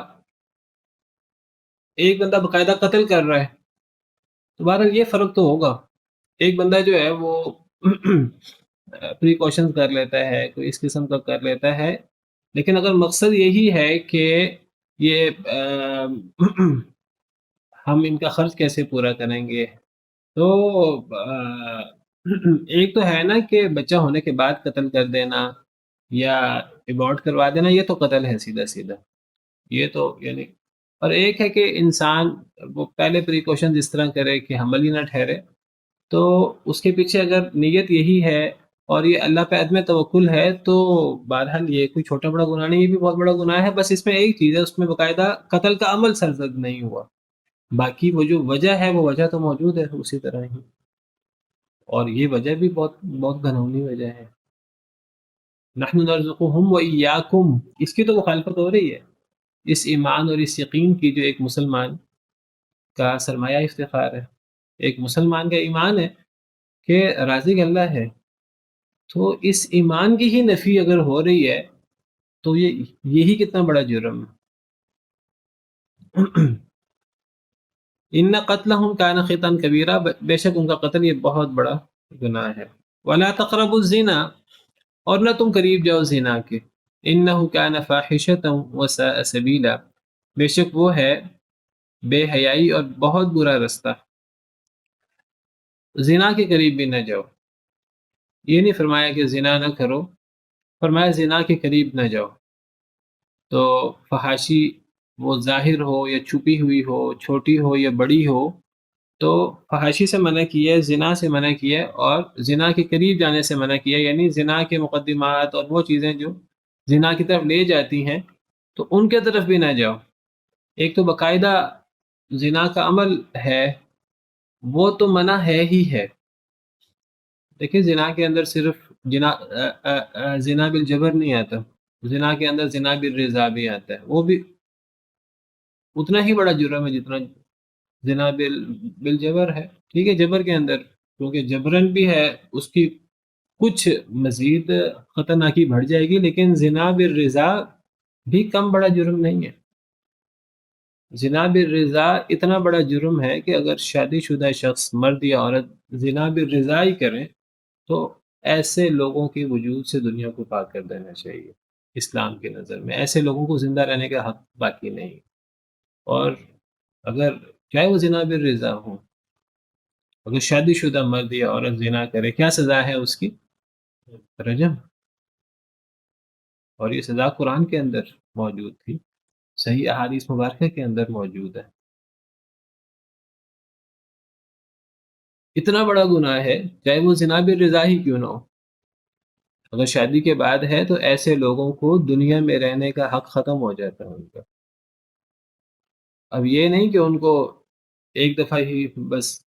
ایک بندہ باقاعدہ قتل کر رہا ہے، تو بہرحال یہ فرق تو ہوگا۔ ایک بندہ جو ہے وہ پریکاشن کر لیتا ہے، کوئی اس قسم کا کر لیتا ہے، لیکن اگر مقصد یہی ہے کہ یہ ہم ان کا خرچ کیسے پورا کریں گے، تو ایک تو ہے نا کہ بچہ ہونے کے بعد قتل کر دینا یا ایبارٹ کروا دینا، یہ تو قتل ہے سیدھا سیدھا، یہ تو یعنی۔ اور ایک ہے کہ انسان وہ پہلے پریکاشن اس طرح کرے کہ حمل ہی نہ ٹھہرے، تو اس کے پیچھے اگر نیت یہی ہے اور یہ اللہ پہ عدم توکل ہے تو بہرحال یہ کوئی چھوٹا بڑا گناہ نہیں، یہ بھی بہت بڑا گناہ ہے۔ بس اس میں ایک چیز ہے، اس میں باقاعدہ قتل کا عمل سرزد نہیں ہوا، باقی وہ جو وجہ ہے وہ وجہ تو موجود ہے اسی طرح ہی، اور یہ وجہ بھی بہت بہت گھنونی وجہ ہے۔ نحن نرزقهم وإياكم، اس کی تو مخالفت ہو رہی ہے، اس ایمان اور اس یقین کی جو ایک مسلمان کا سرمایہ افتخار ہے، ایک مسلمان کا ایمان ہے کہ رازق اللہ ہے، تو اس ایمان کی ہی نفی اگر ہو رہی ہے تو یہی کتنا بڑا جرم ہے۔ ان قتلہم کان خطا کبیرہ، بے شک ان کا قتل یہ بہت بڑا گناہ ہے۔ ولا تقربوا الزنا، اور نہ تم قریب جاؤ زنا کے، انہ کان فاحشۃ وساء سبیلا، بے شک وہ ہے بے حیائی اور بہت برا رستہ۔ زنا کے قریب بھی نہ جاؤ، یہ نہیں فرمایا کہ زنا نہ کرو، فرمایا زنا کے قریب نہ جاؤ۔ تو فحاشی وہ ظاہر ہو یا چھپی ہوئی ہو، چھوٹی ہو یا بڑی ہو، تو فحاشی سے منع کیا ہے، زنا سے منع کیا ہے، اور زنا کے قریب جانے سے منع کیا ہے، یعنی زنا کے مقدمات اور وہ چیزیں جو زنا کی طرف لے جاتی ہیں تو ان کے طرف بھی نہ جاؤ۔ ایک تو باقاعدہ زنا کا عمل ہے وہ تو منع ہے ہی ہے۔ دیکھیں زنا کے اندر صرف زنا بالجبر نہیں آتا، زنا کے اندر زنا بالرضا بھی آتا ہے، وہ بھی اتنا ہی بڑا جرم ہے جتنا زنا بالجبر ہے۔ ٹھیک ہے، جبر کے اندر کیونکہ جبرن بھی ہے، اس کی کچھ مزید خطرناکی بڑھ جائے گی، لیکن زنا بالرضا بھی کم بڑا جرم نہیں ہے۔ زنا بالرضا اتنا بڑا جرم ہے کہ اگر شادی شدہ شخص مرد یا عورت زنا بالرضا ہی کریں تو ایسے لوگوں کے وجود سے دنیا کو پاک کر دینا چاہیے۔ اسلام کی نظر میں ایسے لوگوں کو زندہ رہنے کا حق باقی نہیں، اور اگر چاہے وہ زنا بالرضا ہو، اگر شادی شدہ مرد یا عورت زنا کرے کیا سزا ہے اس کی؟ رجم، اور یہ سزا قرآن کے اندر موجود تھی، صحیح احادیث مبارکہ کے اندر موجود ہے۔ اتنا بڑا گناہ ہے چاہے وہ زنا بالرضا ہی کیوں نہ ہو، اگر شادی کے بعد ہے تو ایسے لوگوں کو دنیا میں رہنے کا حق ختم ہو جاتا ہے ان کا۔ اب یہ نہیں کہ ان کو ایک دفعہ ہی بس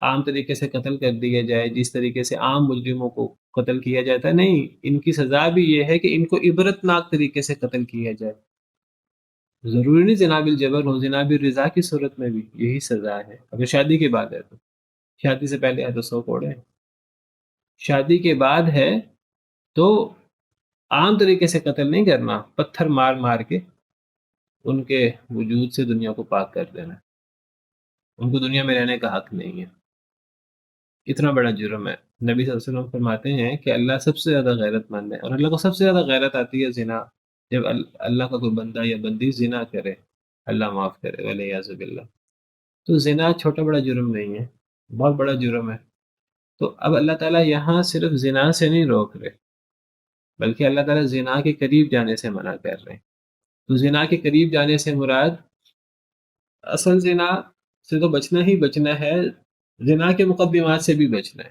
عام طریقے سے قتل کر دیا جائے جس طریقے سے عام مجرموں کو قتل کیا جاتا ہے، نہیں، ان کی سزا بھی یہ ہے کہ ان کو عبرتناک طریقے سے قتل کیا جائے۔ ضروری نہیں زنا بالجبر ہو، زنا بالرضا کی صورت میں بھی یہی سزا ہے، اگر شادی کے بعد ہے تو۔ شادی سے پہلے ہے تو 100 کوڑے، شادی کے بعد ہے تو عام طریقے سے قتل نہیں کرنا، پتھر مار مار کے ان کے وجود سے دنیا کو پاک کر دینا، ان کو دنیا میں رہنے کا حق نہیں ہے، اتنا بڑا جرم ہے۔ نبی صلی اللہ علیہ وسلم فرماتے ہیں کہ اللہ سب سے زیادہ غیرت مند ہے، اور اللہ کو سب سے زیادہ غیرت آتی ہے زنا، جب اللہ کا کوئی بندہ یا بندی زنا کرے، اللہ معاف کرے ولیعذ باللہ۔ تو زنا چھوٹا بڑا جرم نہیں ہے، بہت بڑا جرم ہے۔ تو اب اللہ تعالیٰ یہاں صرف زنا سے نہیں روک رہے، بلکہ اللہ تعالیٰ زنا کے قریب جانے سے منع کر رہے ہیں۔ تو زنا کے قریب جانے سے مراد اصل زنا سے تو بچنا ہی بچنا ہے، زنا کے مقدمات سے بھی بچنا ہے،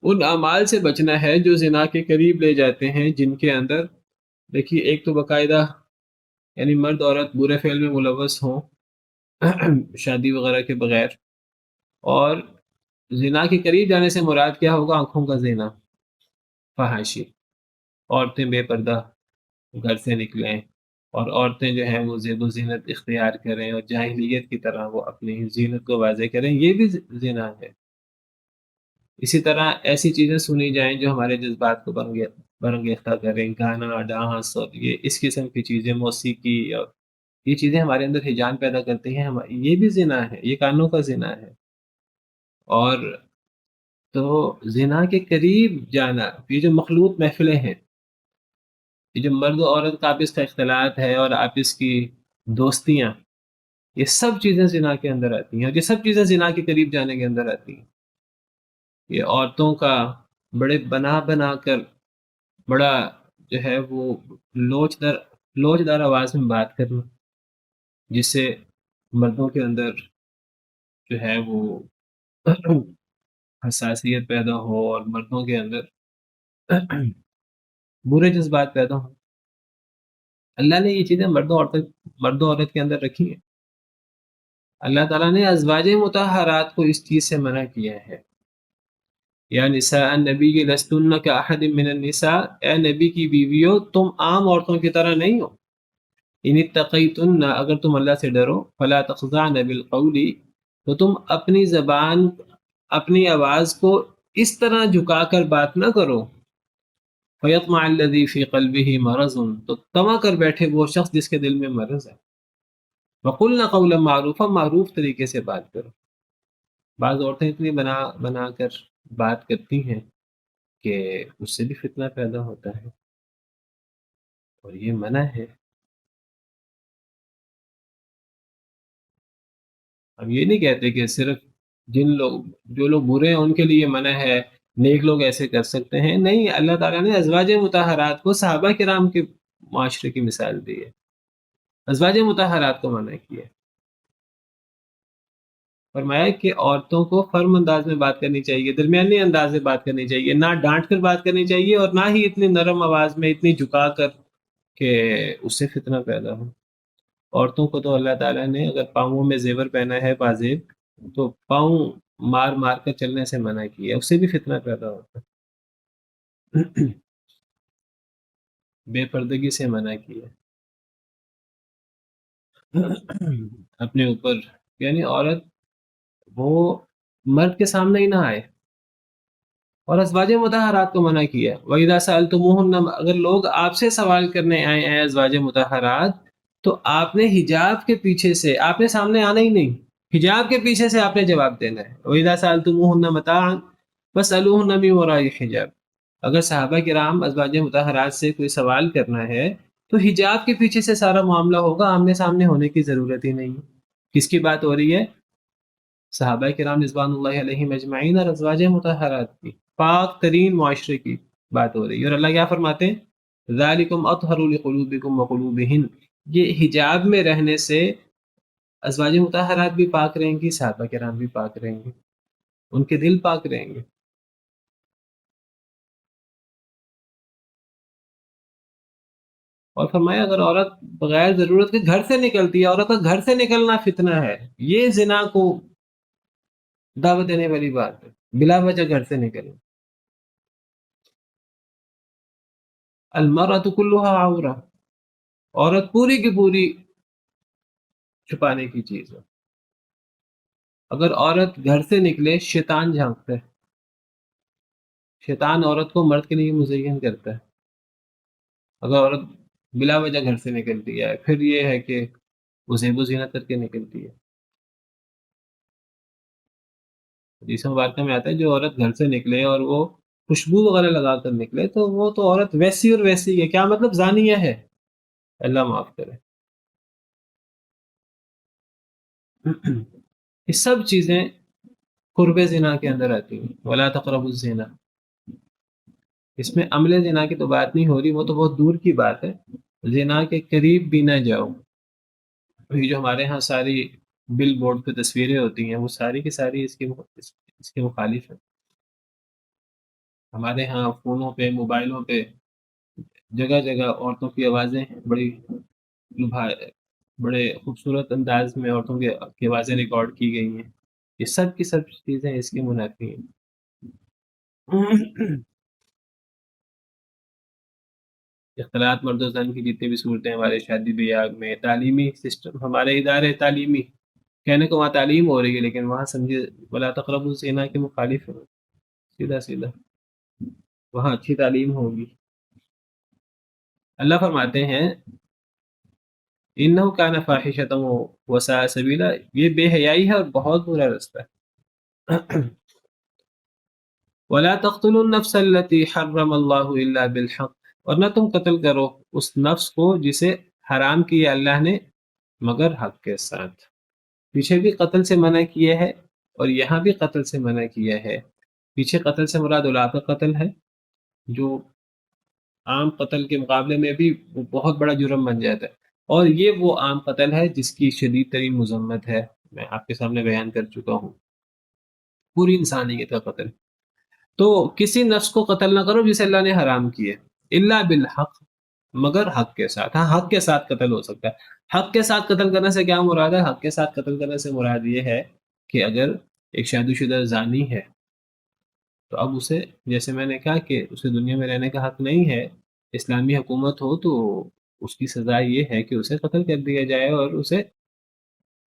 ان اعمال سے بچنا ہے جو زنا کے قریب لے جاتے ہیں، جن کے اندر دیکھیے ایک تو باقاعدہ یعنی مرد عورت برے فعل میں ملوث ہوں شادی وغیرہ کے بغیر، اور زنا کے قریب جانے سے مراد کیا ہوگا؟ آنکھوں کا زنا، فحاشی، عورتیں بے پردہ گھر سے نکلیں، اور عورتیں جو ہیں وہ زیب و زینت اختیار کریں اور جاہلیت کی طرح وہ اپنی زینت کو واضح کریں، یہ بھی زنا ہے۔ اسی طرح ایسی چیزیں سنی جائیں جو ہمارے جذبات کو برانگیختہ کریں، گانا، ڈانس اور یہ اس قسم کی چیزیں، موسیقی، اور یہ چیزیں ہمارے اندر ہیجان پیدا کرتی ہیں، یہ بھی زنا ہے، یہ کانوں کا زنا ہے۔ اور تو زنا کے قریب جانا، یہ جو مخلوط محفلیں ہیں، یہ جو مرد و عورت کا آپس کا اختلاط ہے اور آپس کی دوستیاں، یہ سب چیزیں زنا کے اندر آتی ہیں، اور یہ سب چیزیں زنا کے قریب جانے کے اندر آتی ہیں۔ یہ عورتوں کا بڑے بنا بنا کر بڑا جو ہے وہ لوچ دار آواز میں بات کرنا، جس سے مردوں کے اندر جو ہے وہ حساسیت پیدا ہو اور مردوں کے اندر برے جذبات پیدا ہوں۔ اللہ نے یہ چیزیں مرد و عورت کے اندر رکھی ہیں۔ اللہ تعالیٰ نے ازواج مطہرات کو اس چیز سے منع کیا ہے، یا نساء النبی لستن کاحد من النساء، اے نبی کی بیویوں تم عام عورتوں کی طرح نہیں ہو، ان اتقیتن، اگر تم اللہ سے ڈرو، فلا تخضعن بالقول، تو تم اپنی زبان، اپنی آواز کو اس طرح جھکا کر بات نہ کرو، فیطمع الذی فی قلبہ مرض، تو طمع کر بیٹھے وہ شخص جس کے دل میں مرض ہے، وقلن قولا معروفا، معروف طریقے سے بات کرو۔ بعض عورتیں اتنی بنا کر بات کرتی ہیں کہ اس سے بھی فتنہ پیدا ہوتا ہے، اور یہ منع ہے۔ ہم یہ نہیں کہتے کہ صرف جو لوگ برے ہیں ان کے لیے منع ہے، نیک لوگ ایسے کر سکتے ہیں، نہیں، اللہ تعالیٰ نے ازواج مطہرات کو صحابہ کرام کے معاشرے کی مثال دی ہے، ازواج مطہرات کو منع کیا ہے، فرمایا کہ عورتوں کو فرم انداز میں بات کرنی چاہیے، درمیانی انداز میں بات کرنی چاہیے، نہ ڈانٹ کر بات کرنی چاہیے اور نہ ہی اتنی نرم آواز میں، اتنی جھکا کر کہ اس سے فتنہ پیدا ہو۔ عورتوں کو تو اللہ تعالیٰ نے اگر پاؤں میں زیور پہنا ہے پازیب، تو پاؤں مار مار کر چلنے سے منع کیا، اس سے بھی فتنہ پیدا ہوتا ہے، بے پردگی سے منع کیا اپنے اوپر، یعنی عورت وہ مرد کے سامنے ہی نہ آئے، اور ازواج مطہرات کو منع کیا۔ وَإِذَا سَأَلْتُمُوهُنَّ، اگر لوگ آپ سے سوال کرنے آئے ہیں ازواج مطہرات، تو آپ نے حجاب کے پیچھے سے، آپ نے سامنے آنا ہی نہیں، حجاب کے پیچھے سے آپ نے جواب دینا ہے۔ وَإِذَا سَأَلْتُمُوهُنَّ مَتَاعًا فَاسْأَلُوهُنَّ مِن وَرَاءِ حِجَاب، اگر صحابہ کرام ازواج مطہرات سے کوئی سوال کرنا ہے تو حجاب کے پیچھے سے سارا معاملہ ہوگا، آمنے سامنے ہونے کی ضرورت ہی نہیں۔ کس کی بات ہو رہی ہے؟ صحابہ کرام رضوان اللہ علیہم اجمعین اور ازواج مطہرات کی، پاک ترین معاشرے کی بات ہو رہی ہے۔ اور اللہ کیا فرماتے ہیں؟ ذالکم اطہر لقلوبکم وقلوبہن، یہ حجاب میں رہنے سے ازواج مطہرات بھی پاک رہیں گی، صحابہ کرام بھی پاک رہیں گے، ان کے دل پاک رہیں گے۔ اور فرمایا اگر عورت بغیر ضرورت کے گھر سے نکلتی ہے، عورت کا گھر سے نکلنا فتنہ ہے، یہ زنا کو دعوت دینے والی بات ہے، بلا وجہ گھر سے نکلنا۔ المرأة كلها عورة، عورت پوری کی پوری چھپانے کی چیز ہے۔ اگر عورت گھر سے نکلے، شیطان جھانکتا ہے، شیطان عورت کو مرد کے لیے مزین کرتا ہے، اگر عورت بلا وجہ گھر سے نکلتی ہے، پھر یہ ہے کہ وہ زیب و زینت کر کے نکلتی ہے. حدیث مبارکہ میں آتا ہے جو عورت گھر سے نکلے اور وہ خوشبو وغیرہ لگا کر نکلے تو وہ تو عورت ویسی اور ویسی ہے. کیا مطلب؟ زانیہ ہے. اللہ معاف کرے. یہ سب چیزیں قرب زنا کے اندر آتی ہیں. ولا تقربوا الزنا. اس میں عمل زنا کی تو بات نہیں ہو رہی، وہ تو بہت دور کی بات ہے. زنا کے قریب بھی نہ جاؤ. یہ جو ہمارے ہاں ساری بل بورڈ پہ تصویریں ہوتی ہیں وہ ساری کی ساری اس کے مخالف ہیں. ہمارے ہاں فونوں پہ، موبائلوں پہ جگہ جگہ عورتوں کی آوازیں بڑے خوبصورت انداز میں عورتوں کی آوازیں ریکارڈ کی گئی ہیں. یہ سب کی سب چیزیں اس کی منافی ہیں. اختلاط مرد و زن کی جتنی بھی صورتیں ہمارے شادی بیاہ میں، تعلیمی سسٹم، ہمارے ادارے تعلیمی، کہنے کو وہاں تعلیم ہو رہی ہے لیکن وہاں سمجھے ولا تقربوا الزنا کے مخالف ہے. سیدھا سیدھا وہاں اچھی تعلیم ہوگی. اللہ فرماتے ہیں انہ کان فاحشۃ وساء سبیلا، یہ بے حیائی ہے اور بہت برا رستہ ہے. ولا تقتلوا النفس التي حرم الله الا بالحق، اور نہ تم قتل کرو اس نفس کو جسے حرام کیا اللہ نے مگر حق کے ساتھ. پیچھے بھی قتل سے منع کیا ہے اور یہاں بھی قتل سے منع کیا ہے. پیچھے قتل سے مراد اولاد کا قتل ہے جو عام قتل کے مقابلے میں بھی وہ بہت بڑا جرم بن جاتا ہے، اور یہ وہ عام قتل ہے جس کی شدید ترین مذمت ہے. میں آپ کے سامنے بیان کر چکا ہوں. پوری انسانیت کا قتل. تو کسی نفس کو قتل نہ کرو جسے اللہ نے حرام کیے، الا بالحق، مگر حق کے ساتھ. ہاں حق کے ساتھ قتل ہو سکتا ہے. حق کے ساتھ قتل کرنے سے کیا مراد ہے؟ حق کے ساتھ قتل کرنے سے مراد یہ ہے کہ اگر ایک شادی شدہ زانی ہے تو اب اسے، جیسے میں نے کہا کہ اسے دنیا میں رہنے کا حق نہیں ہے، اسلامی حکومت ہو تو اس کی سزا یہ ہے کہ اسے قتل کر دیا جائے، اور اسے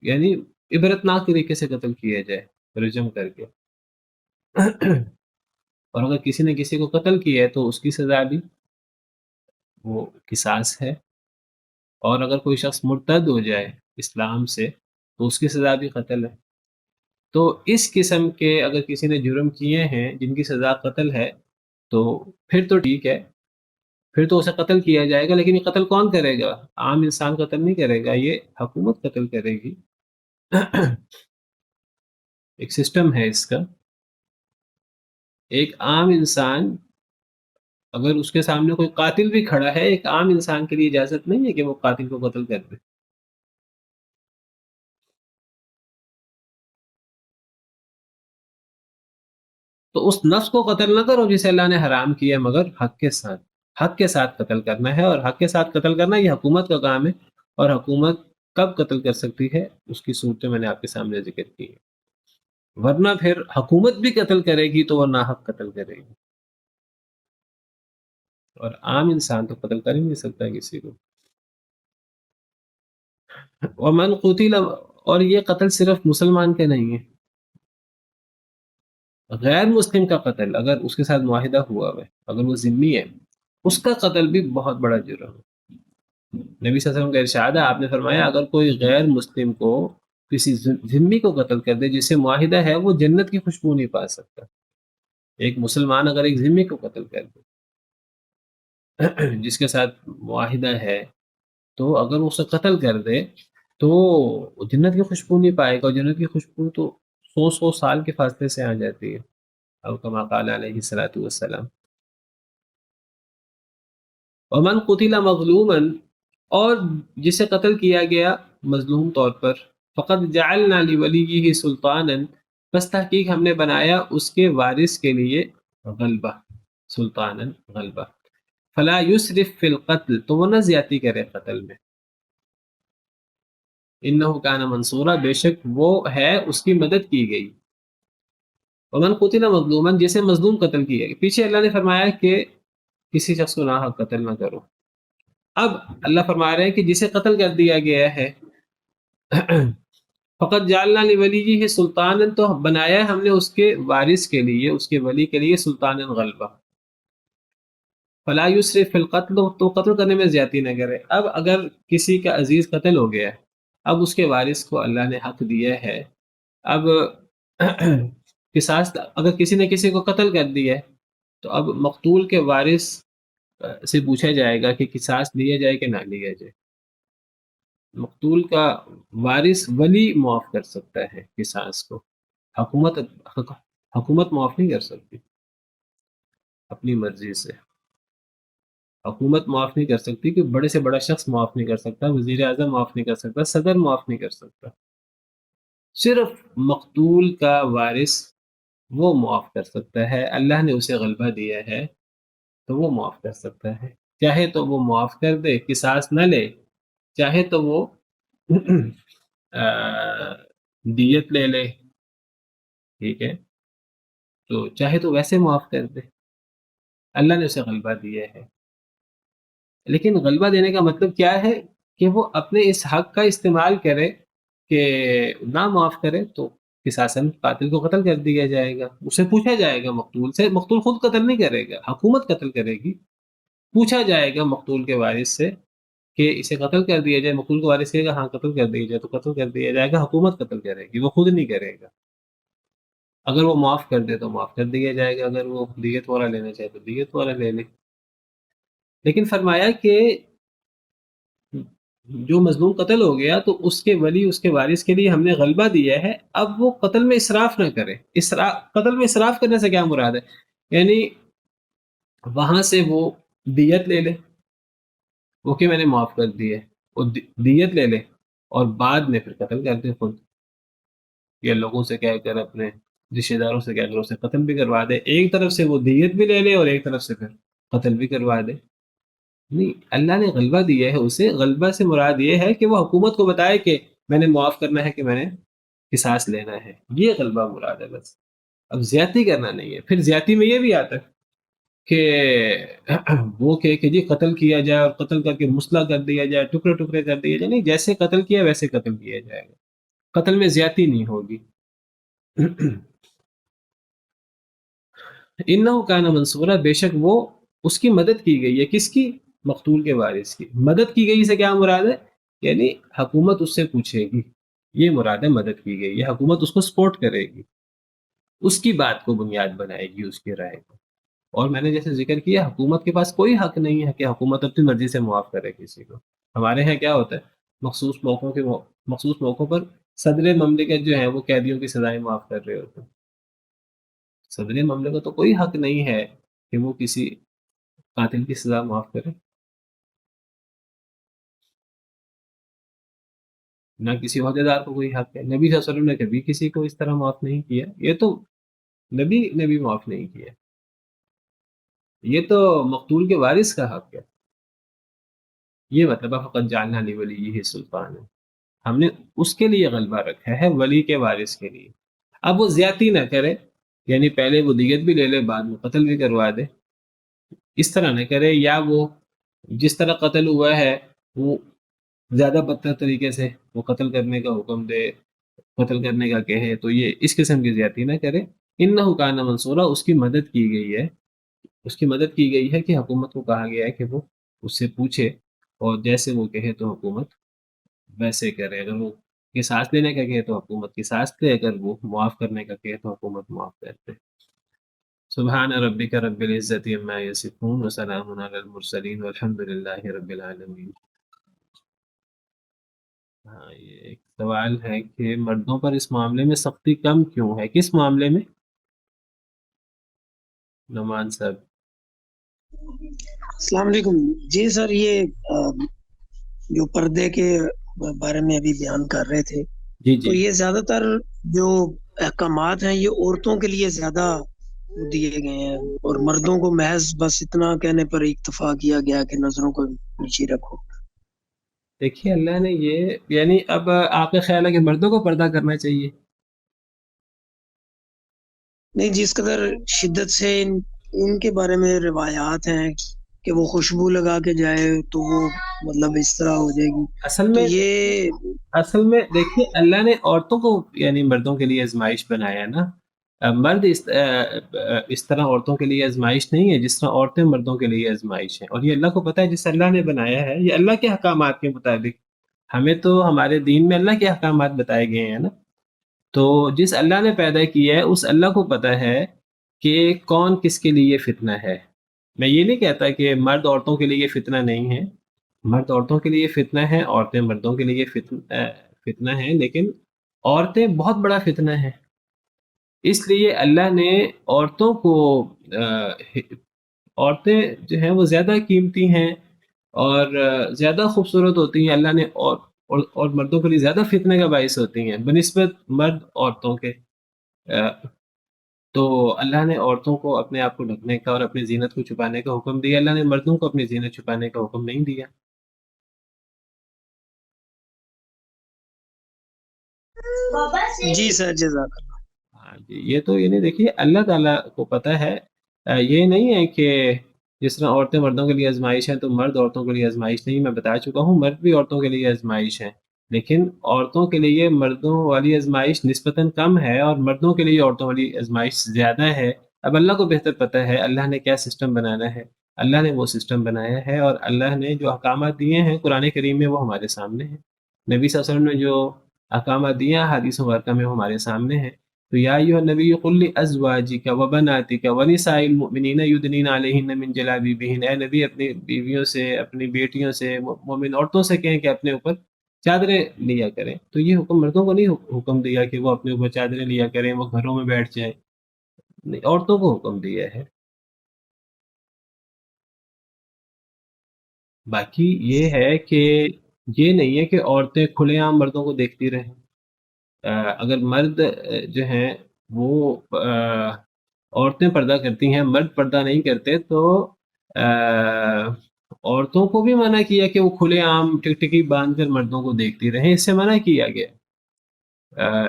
یعنی عبرتناک طریقے سے قتل کیا جائے، رجم کر کے. اور اگر کسی نے کسی کو قتل کیا ہے تو اس کی سزا بھی وہ قصاص ہے. اور اگر کوئی شخص مرتد ہو جائے اسلام سے تو اس کی سزا بھی قتل ہے. تو اس قسم کے اگر کسی نے جرم کیے ہیں جن کی سزا قتل ہے تو پھر تو ٹھیک ہے، پھر تو اسے قتل کیا جائے گا. لیکن یہ قتل کون کرے گا؟ عام انسان قتل نہیں کرے گا، یہ حکومت قتل کرے گی. ایک سسٹم ہے اس کا. ایک عام انسان اگر اس کے سامنے کوئی قاتل بھی کھڑا ہے، ایک عام انسان کے لیے اجازت نہیں ہے کہ وہ قاتل کو قتل کر دے. تو اس نفس کو قتل نہ کرو جسے اللہ نے حرام کیا مگر حق کے ساتھ. حق کے ساتھ قتل کرنا ہے، اور حق کے ساتھ قتل کرنا یہ حکومت کا کام ہے. اور حکومت کب قتل کر سکتی ہے اس کی صورتیں میں نے آپ کے سامنے ذکر کی ہیں. ورنہ پھر حکومت بھی قتل کرے گی تو وہ ناحق قتل کرے گی، اور عام انسان تو قتل کر ہی نہیں سکتا کسی کو. ومن قتل، اور یہ قتل صرف مسلمان کے نہیں ہے، غیر مسلم کا قتل اگر اس کے ساتھ معاہدہ ہوا ہے، اگر وہ ذمہ ہے، اس کا قتل بھی بہت بڑا جرم ہے. نبی صلی اللہ علیہ وسلم کا ارشاد ہے، آپ نے فرمایا اگر کوئی غیر مسلم کو کسی ذمہ کو قتل کر دے جس سے معاہدہ ہے، وہ جنت کی خوشبو نہیں پا سکتا. ایک مسلمان اگر ایک ذمہ کو قتل کر دے جس کے ساتھ معاہدہ ہے، تو اگر وہ اسے قتل کر دے تو جنت کی خوشبو نہیں پائے گا. اور جنت کی خوشبو تو 100 سال کے فاصلے سے آ جاتی ہے، او کما قال علیہ الصلوۃ والسلام. ومن قتل مظلوما، اور جسے قتل کیا گیا مظلوم طور پر، فقد جعلنا لولیہ سلطانا، بس تحقیق ہم نے بنایا اس کے وارث کے لیے غلبہ، سلطانا غلبہ. فلا یسرف فی القتل، تو وہ نہ زیادتی کرے قتل میں. انہ کان منصورا، بے شک وہ ہے اس کی مدد کی گئی. ومن قتل مظلوما، جسے مظلوم قتل کیا گیا. پیچھے اللہ نے فرمایا کہ کسی شخص کو ناحق قتل نہ کرو. اب اللہ فرما رہے ہیں کہ جسے قتل کر دیا گیا ہے، فقط جعلنا لولیہ سلطانا، تو بنایا ہم نے اس کے وارث کے لیے، اس کے ولی کے لیے سلطانا غلبہ. فلا یسرف فی القتل، تو قتل کرنے میں زیادتی نہ کرے. اب اگر کسی کا عزیز قتل ہو گیا ہے، اب اس کے وارث کو اللہ نے حق دیا ہے، اب قصاص، اگر کسی نے کسی کو قتل کر دیا ہے تو اب مقتول کے وارث سے پوچھا جائے گا کہ قصاص لیا جائے کہ نہ لیا جائے. مقتول کا وارث ولی معاف کر سکتا ہے قصاص کو، حکومت معاف نہیں کر سکتی اپنی مرضی سے. حکومت معاف نہیں کر سکتی کہ بڑے سے بڑا شخص معاف نہیں کر سکتا، وزیر اعظم معاف نہیں کر سکتا، صدر معاف نہیں کر سکتا. صرف مقتول کا وارث وہ معاف کر سکتا ہے. اللہ نے اسے غلبہ دیا ہے تو وہ معاف کر سکتا ہے. چاہے تو وہ معاف کر دے، قصاص نہ لے، چاہے تو وہ دیت لے لے، ٹھیک ہے، تو چاہے تو ویسے معاف کر دے. اللہ نے اسے غلبہ دیا ہے. لیکن غلبہ دینے کا مطلب کیا ہے کہ وہ اپنے اس حق کا استعمال کرے کہ نہ معاف کرے تو قصاصاً قاتل کو قتل کر دیا جائے گا. اسے پوچھا جائے گا مقتول سے، مقتول خود قتل نہیں کرے گا، حکومت قتل کرے گی. پوچھا جائے گا مقتول کے وارث سے کہ اسے قتل کر دیا جائے. مقتول کو وارث کہے گا ہاں قتل کر دیا جائے تو قتل کر دیا جائے گا. حکومت قتل کرے گی، وہ خود نہیں کرے گا. اگر وہ معاف کر دے تو معاف کر دیا جائے گا، اگر وہ دیت والا لینا چاہے تو دیت والا لے لے. لیکن فرمایا کہ جو مظلوم قتل ہو گیا تو اس کے ولی، اس کے وارث کے لیے ہم نے غلبہ دیا ہے. اب وہ قتل میں اسراف نہ کرے. قتل میں اسراف کرنے سے کیا مراد ہے؟ یعنی وہاں سے وہ دیت لے لے، وہ کہ میں نے معاف کر دی ہے، وہ دیت لے لے اور بعد میں پھر قتل کر دے خود، یا لوگوں سے کہہ کر اپنے رشتہ داروں سے کہہ کر اسے قتل بھی کروا دے. ایک طرف سے وہ دیت بھی لے لے اور ایک طرف سے پھر قتل بھی کروا دے. نہیں، اللہ نے غلبہ دیا ہے اسے. غلبہ سے مراد یہ ہے کہ وہ حکومت کو بتائے کہ میں نے معاف کرنا ہے، کہ میں نے قصاص لینا ہے. یہ غلبہ مراد ہے بس. اب زیادتی کرنا نہیں ہے. پھر زیادتی میں یہ بھی آتا ہے کہ وہ کہ جی قتل کیا جائے اور قتل کر کے مسلح کر دیا جائے، ٹکڑے ٹکڑے کر دیا جائے. نہیں، جیسے قتل کیا ویسے قتل کیا جائے گا. قتل میں زیادتی نہیں ہوگی. انہو کان منصورا، بے شک وہ، اس کی مدد کی گئی ہے. کس کی؟ مقتول کے وارث کی. مدد کی گئی سے کیا مراد ہے؟ یعنی حکومت اس سے پوچھے گی، یہ مراد ہے مدد کی گئی ہے. حکومت اس کو سپورٹ کرے گی، اس کی بات کو بنیاد بنائے گی، اس کی رائے کو. اور میں نے جیسے ذکر کیا، حکومت کے پاس کوئی حق نہیں ہے کہ حکومت اپنی مرضی سے معاف کرے کسی کو. ہمارے ہاں کیا ہوتا ہے، مخصوص موقعوں پر صدر مملکت جو ہیں وہ قیدیوں کی سزائیں معاف کر رہے ہوتے ہیں. صدر مملکت کو تو کوئی حق نہیں ہے کہ وہ کسی قاتل کی سزا معاف کرے، نہ کسی عہدیدار کو کوئی حق ہے. نبی صلی اللہ علیہ وسلم نے کبھی کسی کو اس طرح معاف نہیں کیا. یہ تو نبی نے بھی معاف نہیں کیا. یہ تو مقتول کے وارث کا حق ہے. یہ مطلب فقط جعلنا لولیہ سلطانا، ہم نے اس کے لیے غلبہ رکھا ہے، ولی کے وارث کے لیے. اب وہ زیادتی نہ کرے، یعنی پہلے وہ دیت بھی لے لے بعد میں قتل بھی کروا دے. اس طرح نہ کرے، یا وہ جس طرح قتل ہوا ہے وہ زیادہ بدتر طریقے سے وہ قتل کرنے کا حکم دے، قتل کرنے کا کہے، تو یہ اس قسم کی زیادتی نہ کرے. انہ کان منصورا، اس کی مدد کی گئی ہے. اس کی مدد کی گئی ہے کہ حکومت کو کہا گیا ہے کہ وہ اس سے پوچھے اور جیسے وہ کہے تو حکومت ویسے کرے. اگر وہ قصاص لینے کا کہے تو حکومت قصاص لے، اگر وہ معاف کرنے کا کہے تو حکومت معاف کرتے. سبحان ربک رب العزت عما یصفون وسلام علی المرسلین والحمد للہ رب العالمین. ہاں، یہ ایک سوال ہے کہ مردوں پر اس معاملے میں سختی کم کیوں ہے؟ کس معاملے میں؟ نعمان صاحب. السلام علیکم. جی سر، یہ جو پردے کے بارے میں ابھی بیان کر رہے تھے، جی تو جی یہ زیادہ تر جو احکامات ہیں یہ عورتوں کے لیے زیادہ دیے گئے ہیں، اور مردوں کو محض بس اتنا کہنے پر اکتفا کیا گیا کہ نظروں کو نیچے رکھو. دیکھیے، اللہ نے یہ، یعنی اب آپ کا خیال ہے کہ مردوں کو پردہ کرنا چاہیے؟ نہیں، جس قدر شدت سے ان کے بارے میں روایات ہیں کہ وہ خوشبو لگا کے جائے تو وہ مطلب اس طرح ہو جائے گی. اصل میں دیکھیے، اللہ نے عورتوں کو یعنی مردوں کے لیے آزمائش بنایا نا. مرد اس طرح عورتوں کے لیے آزمائش نہیں ہے جس طرح عورتیں مردوں کے لیے آزمائش ہیں، اور یہ اللہ کو پتہ ہے، جس اللہ نے بنایا ہے یہ اللہ کے احکامات کے مطابق. ہمیں تو ہمارے دین میں اللہ کے احکامات بتائے گئے ہیں نا. تو جس اللہ نے پیدا کیا ہے اس اللہ کو پتہ ہے کہ کون کس کے لیے فتنہ ہے. میں یہ نہیں کہتا کہ مرد عورتوں کے لیے فتنہ نہیں ہے، مرد عورتوں کے لیے فتنہ ہے، عورتیں مردوں کے لیے فتنہ ہیں، لیکن عورتیں بہت بڑا فتنہ ہیں. اس لیے اللہ نے عورتوں کو عورتیں جو ہیں وہ زیادہ قیمتی ہیں اور زیادہ خوبصورت ہوتی ہیں. اللہ نے اور مردوں کے لیے زیادہ فتنے کا باعث ہوتی ہیں بنسبت مرد عورتوں کے. تو اللہ نے عورتوں کو اپنے آپ کو ڈھکنے کا اور اپنی زینت کو چھپانے کا حکم دیا، اللہ نے مردوں کو اپنی زینت چھپانے کا حکم نہیں دیا. جی سر، جزاک اللہ. ہاں جی، یہ تو یہ نہیں، دیکھیے اللہ تعالیٰ کو پتہ ہے. یہ نہیں ہے کہ جس طرح عورتیں مردوں کے لیے آزمائش ہیں تو مرد عورتوں کے لیے آزمائش نہیں. میں بتا چکا ہوں مرد بھی عورتوں کے لیے آزمائش ہیں، لیکن عورتوں کے لیے مردوں والی آزمائش نسبتاً کم ہے اور مردوں کے لیے عورتوں والی آزمائش زیادہ ہے. اب اللہ کو بہتر پتہ ہے اللہ نے کیا سسٹم بنانا ہے، اللہ نے وہ سسٹم بنایا ہے، اور اللہ نے جو احکامات دیے ہیں قرآن کریم میں وہ ہمارے سامنے ہیں. نبی صلی اللہ علیہ وسلم نے جو احکامات دیے ہیں حدیث مبارکہ میں وہ ہمارے سامنے ہیں. تو یا ایھا النبی قل لازواجک وبناتک ونساء المؤمنین یدنین علیہن من جلابیبہن، اے نبی اپنی بیویوں سے، اپنی بیٹیوں سے، مومن عورتوں سے کہیں کہ اپنے اوپر چادریں لیا کریں. تو یہ حکم مردوں کو نہیں حکم دیا کہ وہ اپنے اوپر چادریں لیا کریں، وہ گھروں میں بیٹھ جائیں. نہیں، عورتوں کو حکم دیا ہے. باقی یہ ہے کہ یہ نہیں ہے کہ عورتیں کھلے عام مردوں کو دیکھتی رہیں. اگر مرد جو ہیں وہ عورتیں پردہ کرتی ہیں، مرد پردہ نہیں کرتے، تو عورتوں کو بھی منع کیا کہ وہ کھلے عام ٹکٹکی باندھ کر مردوں کو دیکھتی رہیں. اس سے منع کیا گیا.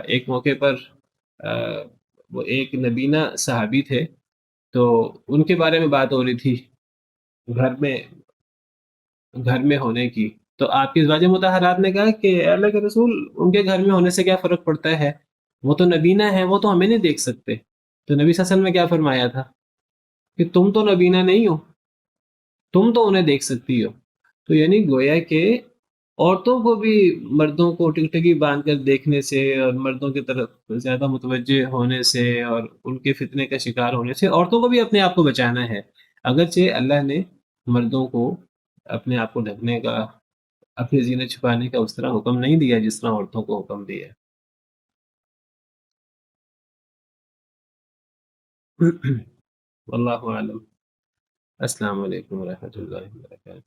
ایک موقع پر وہ ایک نبینہ صحابی تھے، تو ان کے بارے میں بات ہو رہی تھی گھر میں ہونے کی. تو آپ کی ازواج مطہرات نے کہا کہ اے اللہ کے رسول ان کے گھر میں ہونے سے کیا فرق پڑتا ہے، وہ تو نبینہ ہیں، وہ تو ہمیں نہیں دیکھ سکتے. تو نبی صلی اللہ علیہ وسلم نے کیا فرمایا تھا کہ تم تو نبینہ نہیں ہو، تم تو انہیں دیکھ سکتی ہو. تو یعنی گویا کہ عورتوں کو بھی مردوں کو ٹکٹکی باندھ کر دیکھنے سے اور مردوں کی طرف زیادہ متوجہ ہونے سے اور ان کے فتنے کا شکار ہونے سے عورتوں کو بھی اپنے آپ کو بچانا ہے. اگرچہ اللہ نے مردوں کو اپنے آپ کو ڈھکنے کا، اپنی زینت چھپانے کا اس طرح حکم نہیں دیا جس طرح عورتوں کو حکم دیا. واللہ اعلم. السلام علیکم ورحمۃ اللہ وبرکاتہ.